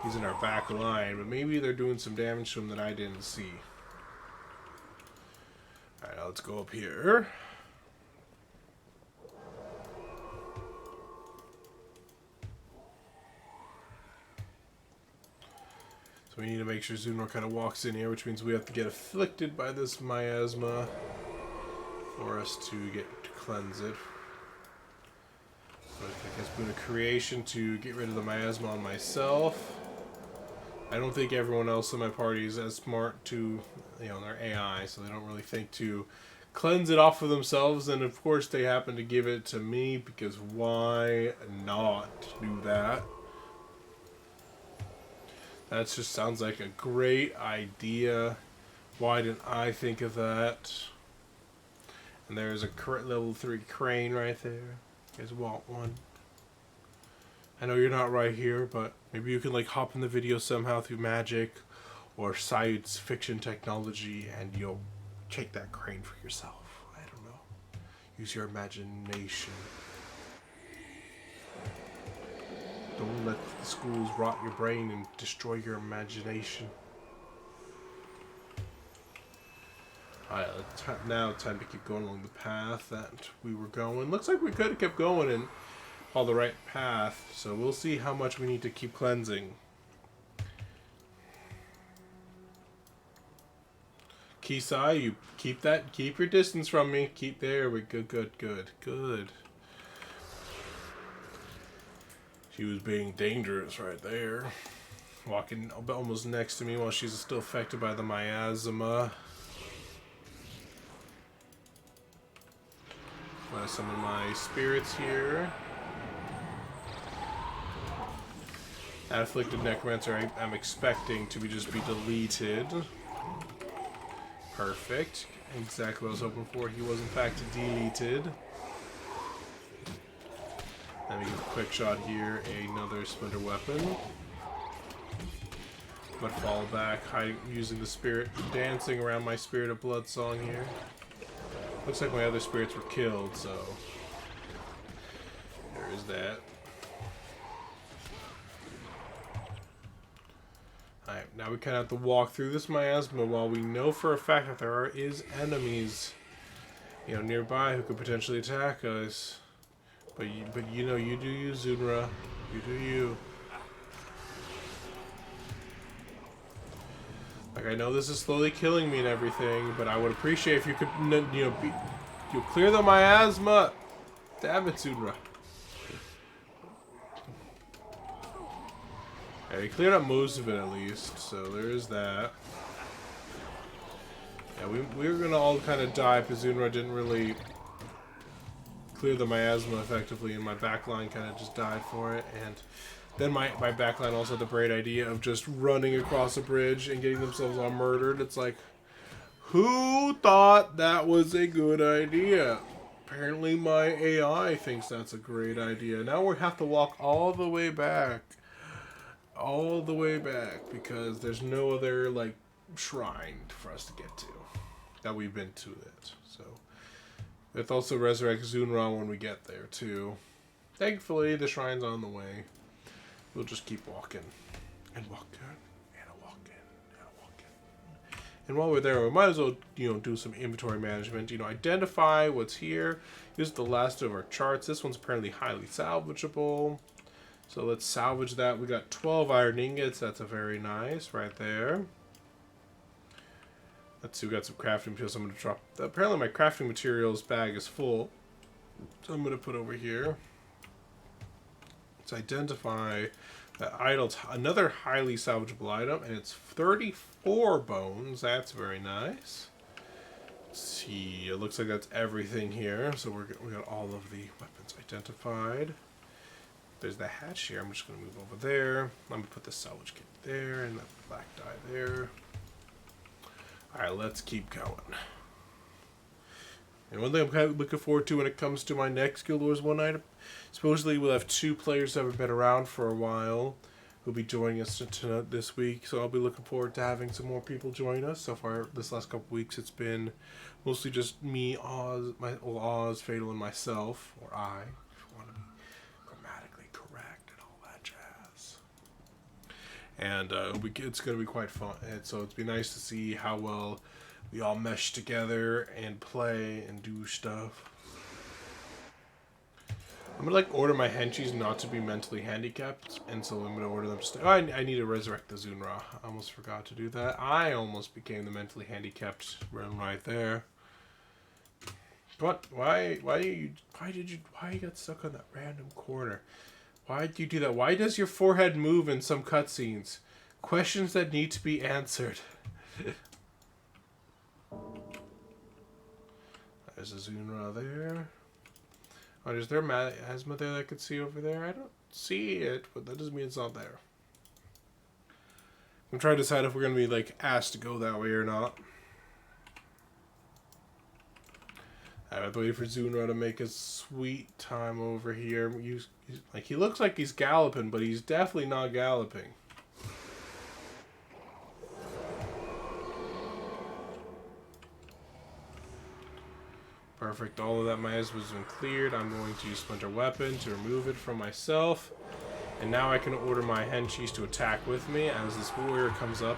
he's in our back line. But maybe they're doing some damage to him that I didn't see. Alright, now let's go up here. So we need to make sure Zunra kind of walks in here, which means we have to get afflicted by this miasma for us to get to cleanse it. So I think it's been a creation to get rid of the miasma on myself. I don't think everyone else in my party is as smart to, you know, their AI, so they don't really think to cleanse it off of themselves. And of course they happen to give it to me, because why not do that? That just sounds like a great idea. Why didn't I think of that? And there's a level 3 crane right there. You guys want one? I know you're not right here, but maybe you can like hop in the video somehow through magic or science fiction technology and you'll take that crane for yourself. I don't know. Use your imagination. Don't let the schools rot your brain and destroy your imagination. Alright, now it's time to keep going along the path that we were going. Looks like we could have kept going and all the right path, so we'll see how much we need to keep cleansing. Kisai, you keep your distance from me. Keep there. We're good. She was being dangerous right there. Walking almost next to me while she's still affected by the miasma. Some of my spirits here. That afflicted necromancer I'm expecting to just be deleted. Perfect. Exactly what I was hoping for. He was in fact deleted. Let me give a quick shot here. Another splinter weapon. But fall back, using the spirit, dancing around my spirit of blood song here. Looks like my other spirits were killed, so there is that. Alright, now we kind of have to walk through this miasma while we know for a fact that there is enemies, nearby who could potentially attack us. But you know, you do you, Zunra. You do you. Like, I know this is slowly killing me and everything, but I would appreciate if you could, you clear the miasma. Damn it, Zunra. Yeah, he cleared up most of it at least, so there is that. Yeah, we were gonna all kind of die because Zunra didn't really clear the miasma effectively, and my backline kind of just died for it. And then my backline also had the great idea of just running across a bridge and getting themselves all murdered. It's like, who thought that was a good idea? Apparently my AI thinks that's a great idea. Now we have to walk all the way back. All the way back, because there's no other, like, shrine for us to get to. That we've been to it, so. Let's also resurrect Zunra when we get there, too. Thankfully, the shrine's on the way. We'll just keep walking. And walking. And walking. And walking. And while we're there, we might as well, do some inventory management. Identify what's here. Use the last of our charts. This one's apparently highly salvageable. So let's salvage that. We got 12 iron ingots. That's a very nice right there. Let's see, we got some crafting materials. I'm going to drop. Apparently my crafting materials bag is full. So I'm going to put over here. Let's identify that idle. Another highly salvageable item. And it's 34 bones. That's very nice. Let's see. It looks like that's everything here. So we got all of the weapons identified. There's the hatch here. I'm just going to move over there. I'm going to put the salvage kit there and the black dye there. Alright, let's keep going. And one thing I'm kind of looking forward to when it comes to my next Guild Wars 1 item, supposedly we'll have 2 players that haven't been around for a while who'll be joining us this week. So I'll be looking forward to having some more people join us. So far, this last couple weeks, it's been mostly just me, Oz, Fatal, and myself, or I. And it's going to be quite fun. And so it's be nice to see how well we all mesh together and play and do stuff. I'm going to order my henchies not to be mentally handicapped. And so I'm going to order them to stay. Oh, I need to resurrect the Zunra. I almost forgot to do that. I almost became the mentally handicapped one right there. What? Why you got stuck on that random corner? Why do you do that? Why does your forehead move in some cutscenes? Questions that need to be answered. There's a Zunra there. Oh, is there miasma there that I could see over there? I don't see it, but that doesn't mean it's not there. I'm trying to decide if we're going to be, like, asked to go that way or not. I have to wait for Zunra to make a sweet time over here. Like, he looks like he's galloping, but he's definitely not galloping. Perfect. All of that miasma has been cleared. I'm going to use Splinter Weapon to remove it from myself. And now I can order my henchies to attack with me as this warrior comes up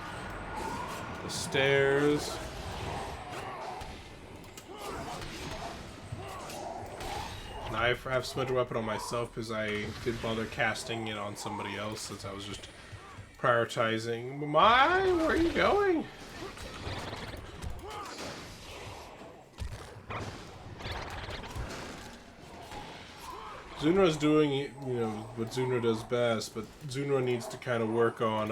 the stairs. And I have Splinter Weapon on myself because I didn't bother casting it on somebody else since I was just prioritizing. Where are you going? Zunra's doing, you know, what Zunra does best, but Zunra needs to kind of work on,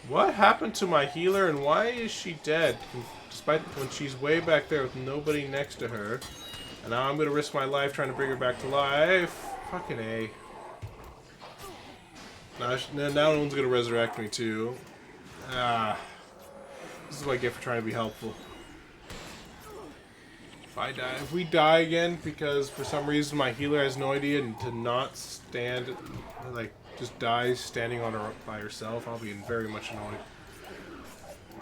what happened to my healer and why is she dead? Despite when she's way back there with nobody next to her. And now I'm going to risk my life trying to bring her back to life. Fucking A. Now no one's going to resurrect me too. Ah. This is what I get for trying to be helpful. If we die again because for some reason my healer has no idea and to not stand, like, just dies standing on her by herself, I'll be very much annoyed.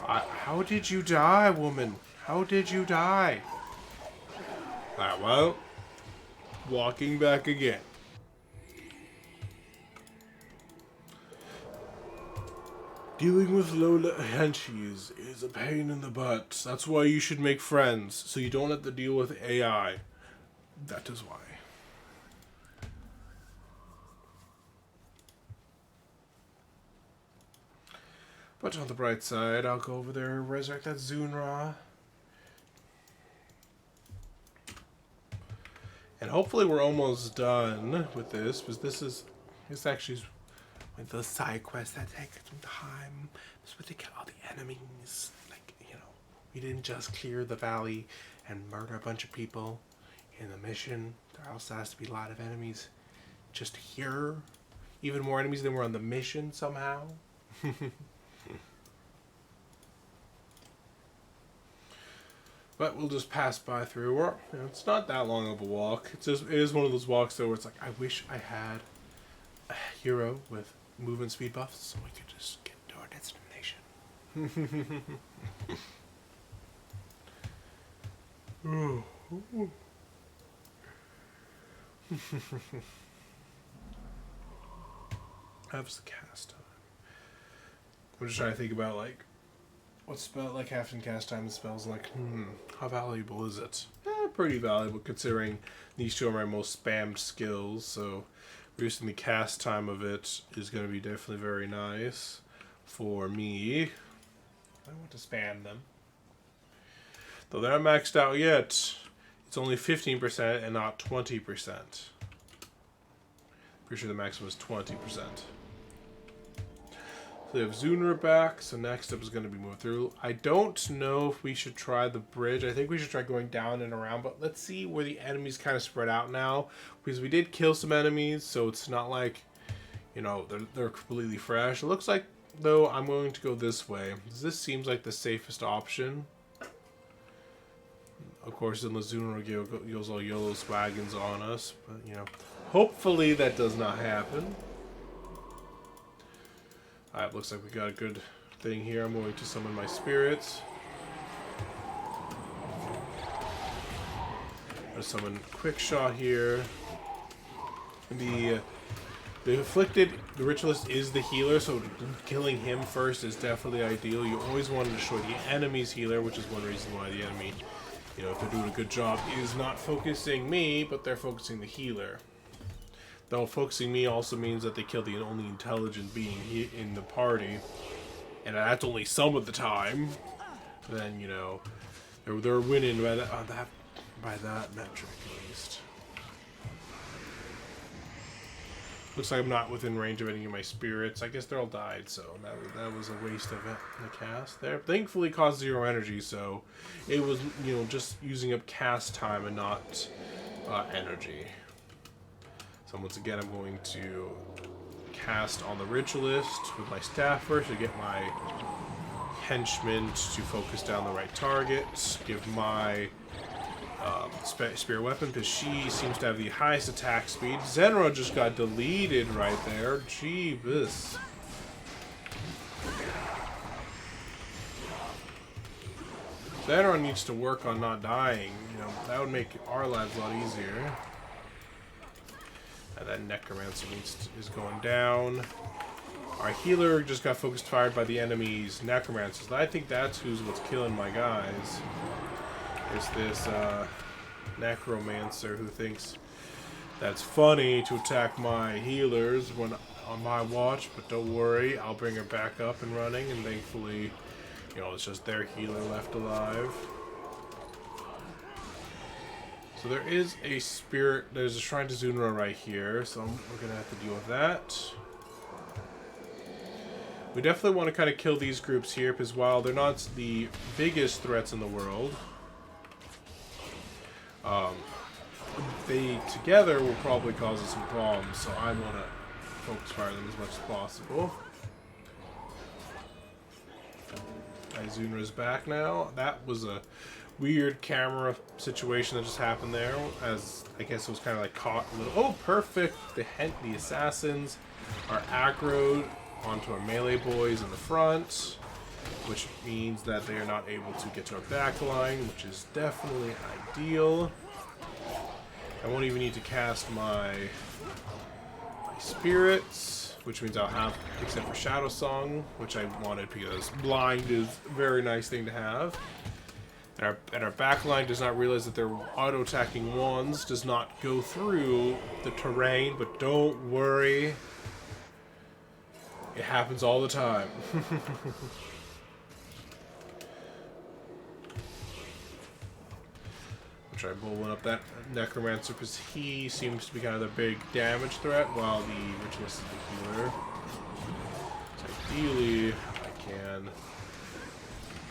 How did you die, woman? How did you die? Alright, well, walking back again. Dealing with low henchies is a pain in the butt. That's why you should make friends, so you don't have to deal with AI. That is why. But on the bright side, I'll go over there and resurrect that Zunra. And hopefully we're almost done with this, because this actually is with those side quests that take some time. This is where they kill all the enemies. Like, you know, we didn't just clear the valley and murder a bunch of people in the mission. There also has to be a lot of enemies just here. Even more enemies than were on the mission somehow. But we'll just pass by through. You know, it's not that long of a walk. It is one of those walks though where it's like, I wish I had a hero with movement speed buffs so we could just get to our destination. How's the cast time? I'm just trying to think about like what spell, like half in cast time and spells, like, how valuable is it? Pretty valuable considering these two are my most spammed skills, so reducing the cast time of it is going to be definitely very nice for me. I want to spam them. Though they're not maxed out yet, it's only 15% and not 20%. Pretty sure the maximum is 20%. So we have Zunra back, so next up is going to be moved through. I don't know if we should try the bridge. I think we should try going down and around, but let's see where the enemies kind of spread out now. Because we did kill some enemies, so it's not like, you know, they're completely fresh. It looks like, though, I'm going to go this way. This seems like the safest option. Of course, unless Zunra goes all yellow wagons on us, but, you know, hopefully that does not happen. Alright, looks like we got a good thing here. I'm going to summon my spirits. I'm going to summon Quick Shot here. The afflicted, the ritualist is the healer, so killing him first is definitely ideal. You always want to destroy the enemy's healer, which is one reason why the enemy, you know, if they're doing a good job, is not focusing me, but they're focusing the healer. Though focusing me also means that they kill the only intelligent being in the party, and that's only some of the time. Then, you know, they're winning by that metric at least. Looks like I'm not within range of any of my spirits. I guess they're all died, so that was a waste of the cast there. Thankfully, it cost 0 energy, so it was, you know, just using up cast time and not energy. So once again, I'm going to cast on the Ritualist with my staffer to get my henchmen to focus down the right targets. Give my spear weapon, because she seems to have the highest attack speed. Zenro just got deleted right there. Jeebus. Zenro needs to work on not dying. You know, that would make our lives a lot easier. And that Necromancer is going down. Our healer just got focused fired by the enemy's Necromancers. I think that's what's killing my guys. It's this Necromancer who thinks that's funny to attack my healers when on my watch, but don't worry, I'll bring her back up and running, and thankfully, you know, it's just their healer left alive. So there is a spirit, there's a shrine to Zunra right here, so we're gonna have to deal with that. We definitely want to kind of kill these groups here, because while they're not the biggest threats in the world, they together will probably cause us some problems, so I want to focus fire them as much as possible. Izunra's back now. That was a weird camera situation that just happened there, as I guess it was kind of like caught a little. Oh, perfect! The assassins are aggroed onto our melee boys in the front, which means that they are not able to get to our back line, which is definitely ideal. I won't even need to cast my spirits, which means I'll have, except for Shadow Song, which I wanted because blind is a very nice thing to have. And our backline does not realize that their auto-attacking wands does not go through the terrain, but don't worry. It happens all the time. Try bowling up that Necromancer because he seems to be kind of the big damage threat, while the Ritualist is the healer. So ideally, I can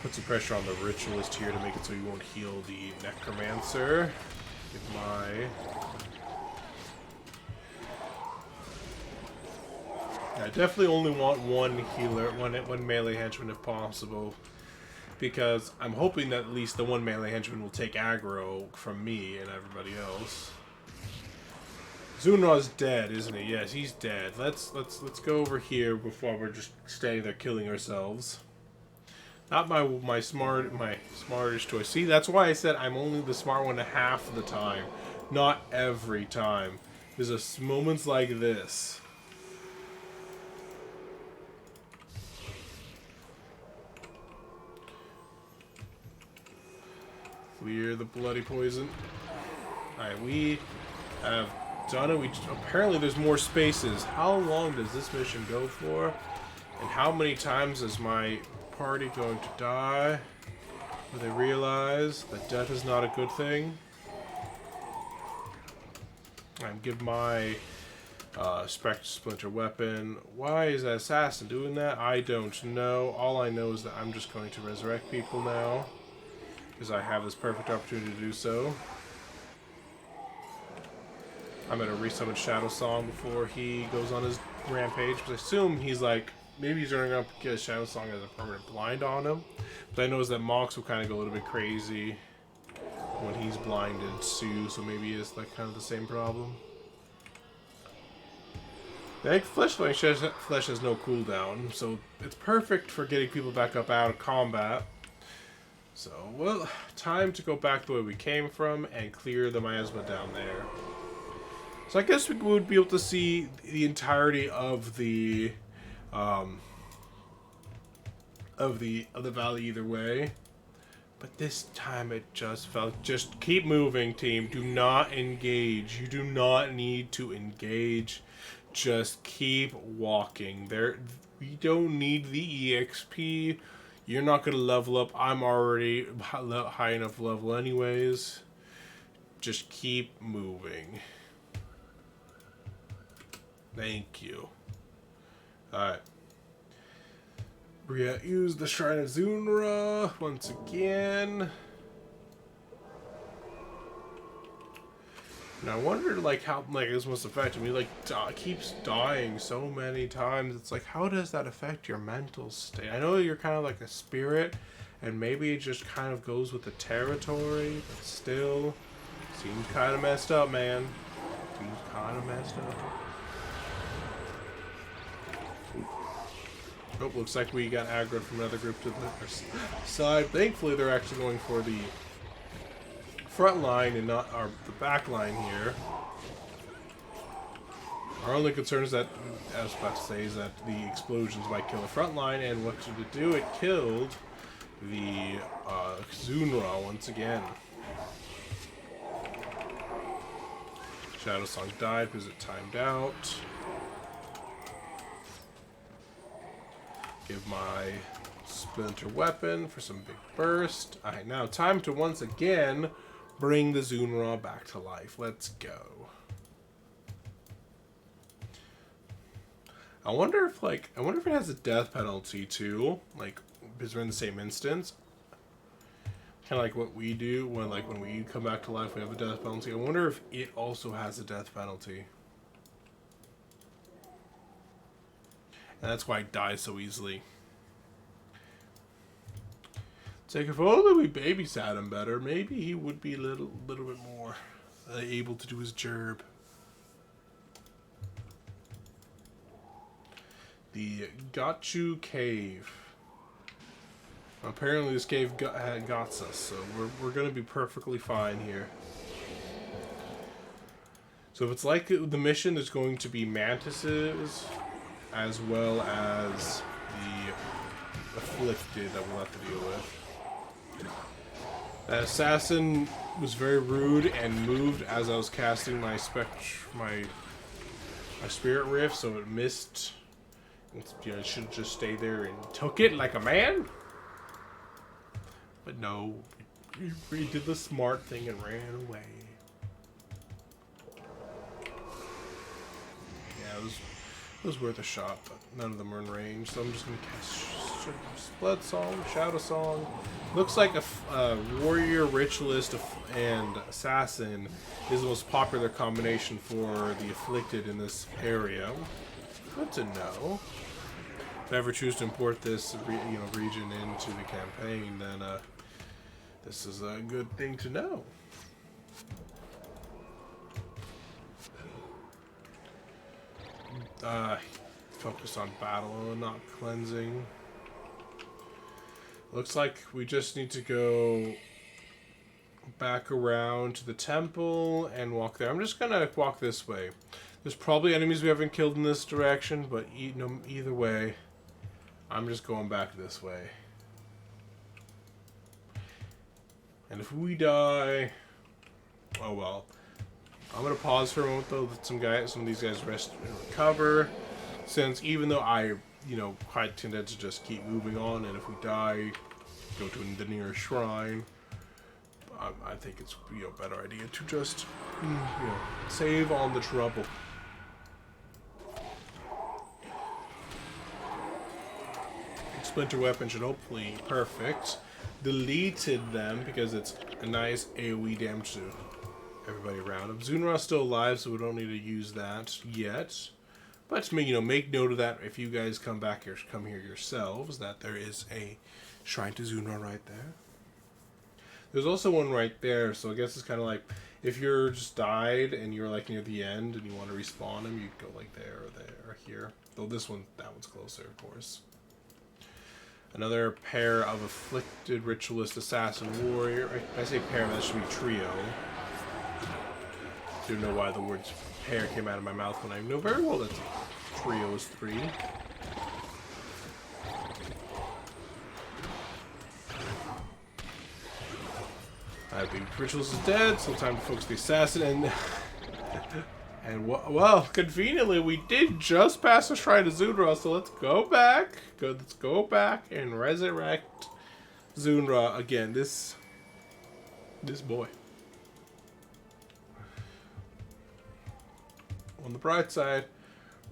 put some pressure on the Ritualist here to make it so he won't heal the Necromancer. Give my... I definitely only want one healer, one melee henchman if possible, because I'm hoping that at least the one melee henchman will take aggro from me and everybody else. Zunra's dead, isn't he? Yes, he's dead. Let's go over here before we're just staying there killing ourselves. Not my smartest choice. See, that's why I said I'm only the smart one half of the time, not every time. There's moments like this. Clear the bloody poison. Alright, we have done it. Apparently there's more spaces. How long does this mission go for? And how many times is my party going to die? Do they realize that death is not a good thing? Give my Splinter weapon. Why is that assassin doing that? I don't know. All I know is that I'm just going to resurrect people now, because I have this perfect opportunity to do so. I'm going to resummon Shadow Song before he goes on his rampage, because I assume he's like, maybe he's running up to get a Shadow Song as a permanent blind on him. But I know that Mox will kind of go a little bit crazy when he's blinded too, so maybe it's like kind of the same problem. The flesh has no cooldown, so it's perfect for getting people back up out of combat. So, well, time to go back the way we came from and clear the miasma down there. So I guess we would be able to see the entirety of the valley either way. But this time it just felt, just keep moving, team. Do not engage. You do not need to engage. Just keep walking. We don't need the EXP. You're not going to level up. I'm already high enough level anyways. Just keep moving. Thank you. Alright. Use the Shrine of Zunra once again. And I wonder, like, how, like, this must affect him. He, like, keeps dying so many times. It's like, how does that affect your mental state? I know you're kind of like a spirit, and maybe it just kind of goes with the territory, but still, seems kind of messed up, man. Seems kind of messed up. Oh, looks like we got aggroed from another group to the side. Thankfully, they're actually going for the front line and not the back line here. Our only concern is that, I was about to say, is that the explosions might kill the front line, and what did it do? It killed the Zunra once again. Shadow Song died because it timed out. Give my splinter weapon for some big burst. Alright, now time to once again bring the Zunra back to life. Let's go. I wonder if it has a death penalty too, like, because we're in the same instance. Kind of like what we do when we come back to life, we have a death penalty. I wonder if it also has a death penalty. And that's why it dies so easily. It's like, if only we babysat him better, maybe he would be a little bit more able to do his job. The Gachu Cave. Apparently this cave got us, so we're gonna be perfectly fine here. So if it's like the mission, there's going to be mantises, as well as the afflicted that we'll have to deal with. That assassin was very rude and moved as I was casting my spirit rift, so it missed. It should have just stayed there and took it like a man. But no, he did the smart thing and ran away. Yeah, it was worth a shot, but none of them are in range, so I'm just gonna cast Blood Song, Shadow Song. Looks like a warrior, ritualist, and assassin is the most popular combination for the afflicted in this area. Good to know. If I ever choose to import this region into the campaign, then this is a good thing to know. Focus on battle and not cleansing. Looks like we just need to go back around to the temple and walk there. I'm just gonna walk this way. There's probably enemies we haven't killed in this direction, but either way, I'm just going back this way. And if we die, oh well. I'm gonna pause for a moment though. Let some of these guys rest and recover. Since even though I, quite tended to just keep moving on, and if we die, go to the nearest shrine. I think it's a better idea to just save on the trouble. Splinter weapon should hopefully perfect. Deleted them because it's a nice AoE damage to everybody around him. Zunra's still alive, so we don't need to use that yet. But make note of that if you guys come here yourselves, that there is a shrine to Zunra right there. There's also one right there, so I guess it's kind of like if you're just died and you're like near the end and you want to respawn him, you go like there or here. Though that one's closer, of course. Another pair of afflicted ritualist assassin warrior. I say pair, that should be trio. I don't know why the words pair came out of my mouth when I know very well that trio is 3. The ritualist is dead, so time to focus the assassin well, conveniently, we did just pass the shrine to Zunra, so let's go back. Let's go back and resurrect Zunra again. This boy. On the bright side,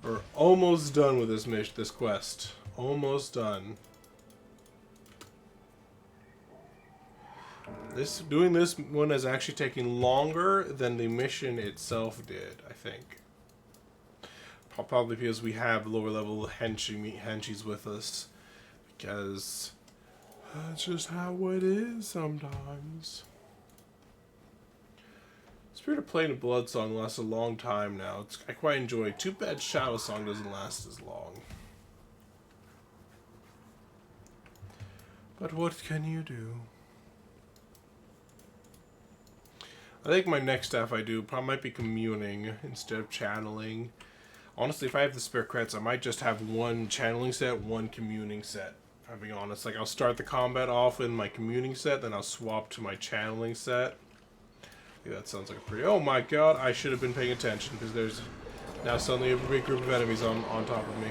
we're almost done with this quest. Almost done. Doing this one is actually taking longer than the mission itself did, I think. Probably because we have lower level henchies with us. Because that's just how it is sometimes. Spirit of Playing a Blood Song lasts a long time now. I quite enjoy it. Too bad Shadow Song doesn't last as long. But what can you do? I think my next stuff I do probably might be communing instead of channeling. Honestly, if I have the spare credits, I might just have one channeling set, one communing set. I'm being honest. Like, I'll start the combat off in my communing set, then I'll swap to my channeling set. Yeah, that sounds like a pretty... Oh my god, I should have been paying attention, because there's now suddenly a big group of enemies on top of me.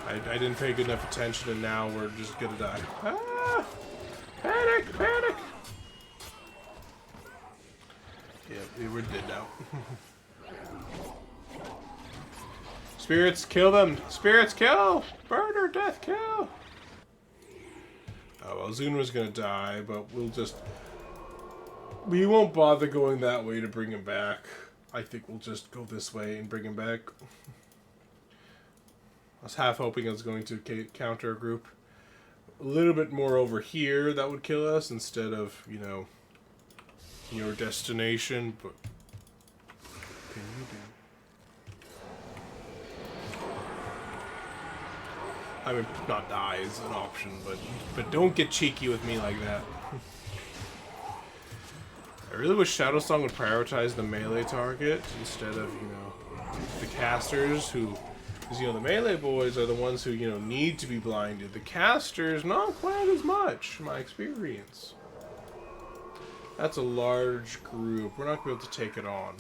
I didn't pay good enough attention, and now we're just gonna die. Ah! Panic! Panic! Yeah, we're dead now. Spirits, kill them! Spirits, kill! Murder, death, kill! Oh, well, Zuna's gonna die, but we won't bother going that way to bring him back. I think we'll just go this way and bring him back. I was half hoping I was going to counter a group a little bit more over here that would kill us instead of, you know, your destination, but what can you do? I mean, not die is an option, but don't get cheeky with me like that. I really wish Shadow Song would prioritize the melee target instead of, you know, the casters who, because, you know, the melee boys are the ones who, you know, need to be blinded. The casters, not quite as much, in my experience. That's a large group. We're not going to be able to take it on.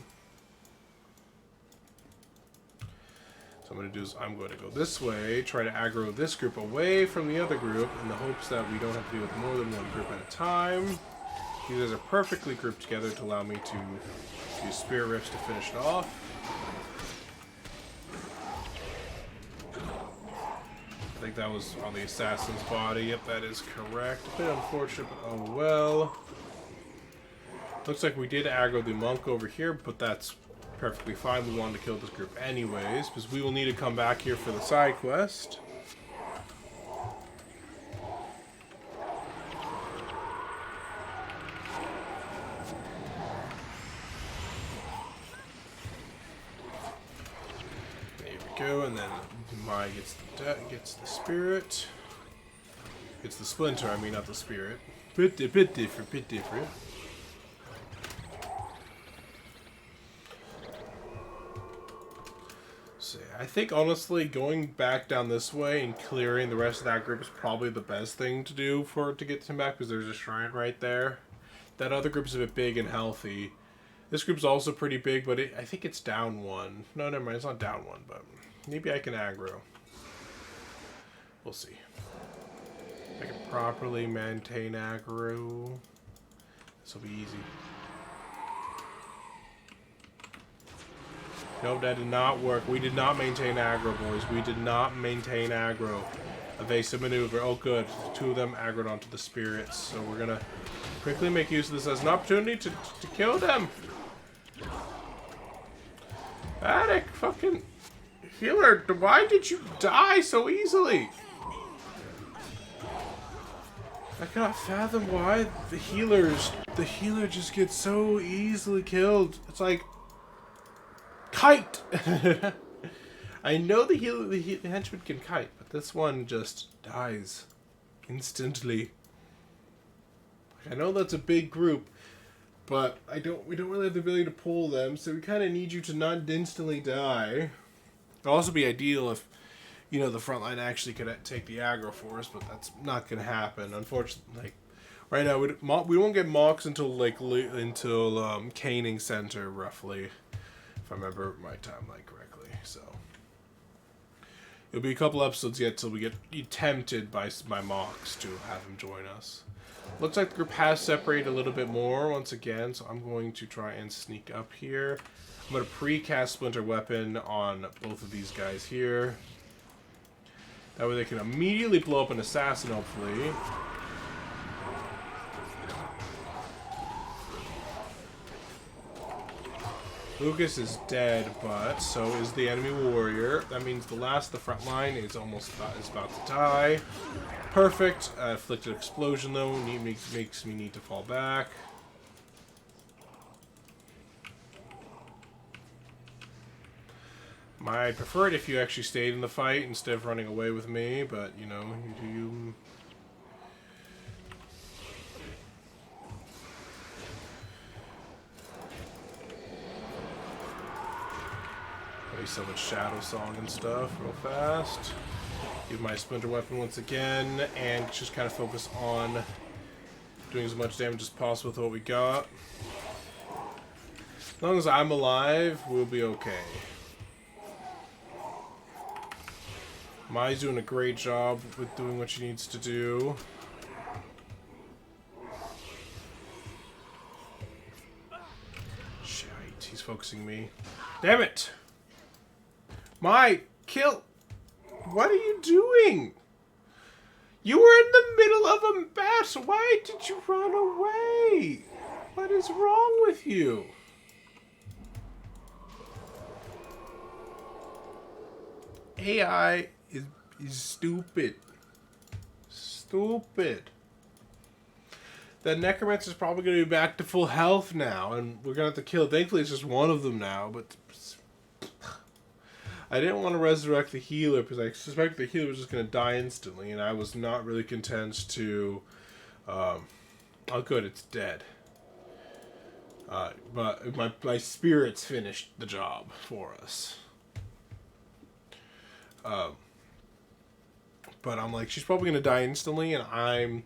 So I'm going to do is I'm going to go this way, try to aggro this group away from the other group in the hopes that we don't have to deal with more than one group at a time. These guys are perfectly grouped together to allow me to use Spirit Rifts to finish it off. I think that was on the assassin's body. Yep, that is correct. A bit unfortunate, but oh well. Looks like we did aggro the monk over here, but that's perfectly fine. We wanted to kill this group anyways, because we will need to come back here for the side quest. There we go, and then Mai gets the spirit. Gets the splinter, I mean, not the spirit. Bit different, bit different. I think, honestly, going back down this way and clearing the rest of that group is probably the best thing to do to get him back, because there's a shrine right there. That other group is a bit big and healthy. This group's also pretty big, but I think it's down one. No, never mind, it's not down one, but maybe I can aggro. We'll see. I can properly maintain aggro. This will be easy. Nope, that did not work. We did not maintain aggro, boys. We did not maintain aggro. Evasive maneuver. Oh, good. Two of them aggroed onto the spirits. So we're going to quickly make use of this as an opportunity to kill them. Attic, fucking healer, why did you die so easily? I cannot fathom why the healer just gets so easily killed. It's like... Kite! I know the henchman can kite, but this one just dies instantly. I know that's a big group, but we don't really have the ability to pull them, so we kind of need you to not instantly die. It'd also be ideal if, you know, the front line actually could take the aggro for us, but that's not going to happen. Unfortunately, like, right now we won't get mocks until Caning Center, roughly. If I remember my timeline correctly, so it'll be a couple episodes yet till we get tempted by mocks to have him join us. Looks like the group has separated a little bit more once again, so I'm going to try and sneak up here. I'm going to pre-cast Splinter Weapon on both of these guys here. That way they can immediately blow up an assassin, hopefully. Lucas is dead, but so is the enemy warrior. That means the last of the front line is about to die. Perfect. Afflicted explosion though makes me need to fall back. I prefer it if you actually stayed in the fight instead of running away with me, but you know, you play so much Shadow Song and stuff real fast. Give my Splinter Weapon once again, and just kind of focus on doing as much damage as possible with what we got. As long as I'm alive, we'll be okay. Mai's doing a great job with doing what she needs to do. Shit, he's focusing me. Damn it! Mai, kill! What are you doing? You were in the middle of a battle. Why did you run away? What is wrong with you? AI is stupid. Stupid. The Necromancer's probably going to be back to full health now, and we're going to have to kill. Thankfully, it's just one of them now, but I didn't want to resurrect the healer because I suspected the healer was just going to die instantly, and I was not really content to... oh, good, it's dead. But my spirits finished the job for us. But I'm like, she's probably going to die instantly, and I'm,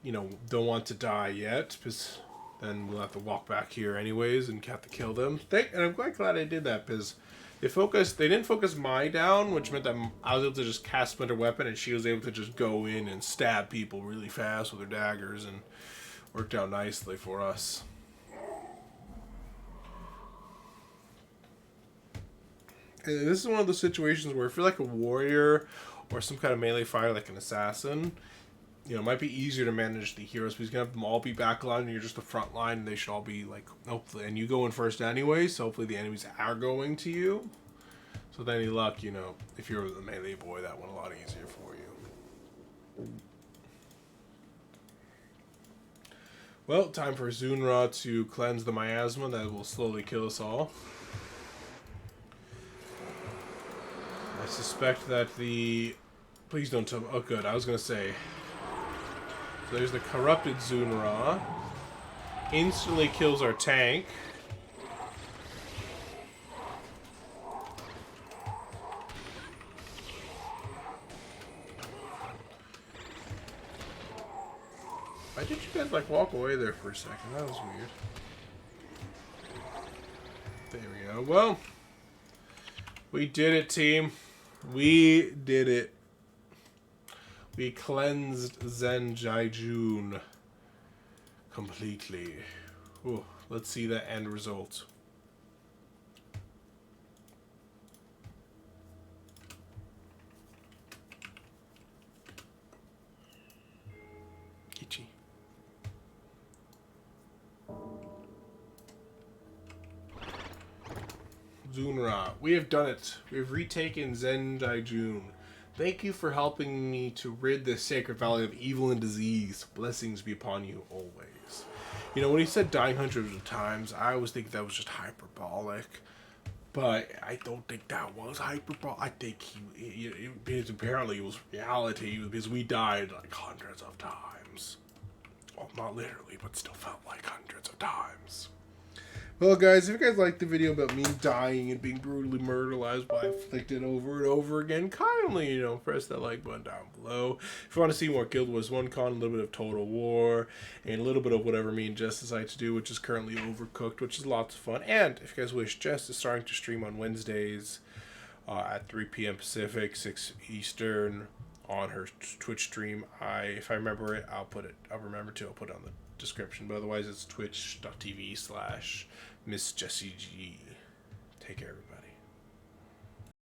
don't want to die yet, because then we'll have to walk back here anyways and have to kill them. And I'm quite glad I did that, because they didn't focus Mai down, which meant that I was able to just cast Splinter Weapon, and she was able to just go in and stab people really fast with her daggers, and worked out nicely for us. And this is one of those situations where if you're like a warrior or some kind of melee fighter like an assassin, it might be easier to manage the heroes because you can have them all be backline and you're just the front line and they should all be like, hopefully, and you go in first anyway, so hopefully the enemies are going to you. So with any luck, if you're the melee boy, that went a lot easier for you. Well, time for Zunra to cleanse the miasma that will slowly kill us all. I suspect that please don't tell me. Oh, good. I was going to say. So there's the corrupted Zunra. Instantly kills our tank. Why did you guys, walk away there for a second? That was weird. There we go. Well, we did it, team. We did it. We cleansed Zen Daijun completely. Ooh, let's see the end result. Ichi. Zunra, we have done it. We have retaken Zen Daijun. Thank you for helping me to rid this sacred valley of evil and disease. Blessings be upon you always. When he said dying hundreds of times, I always think that was just hyperbolic. But I don't think that was hyperbolic. I think because apparently it was reality, because we died hundreds of times. Well, not literally, but still felt like hundreds of times. Well, guys, if you guys liked the video about me dying and being brutally murderized by Afflicted over and over again, kindly, press that like button down below. If you want to see more Guild Wars 1 con, a little bit of Total War, and a little bit of whatever me and Jess decide to do, which is currently Overcooked, which is lots of fun. And if you guys wish, Jess is starting to stream on Wednesdays at 3 p.m. Pacific, 6 Eastern on her Twitch stream. If I remember it, I'll put it on the description, but otherwise it's twitch.tv/Miss Jessie G. Take care, everybody.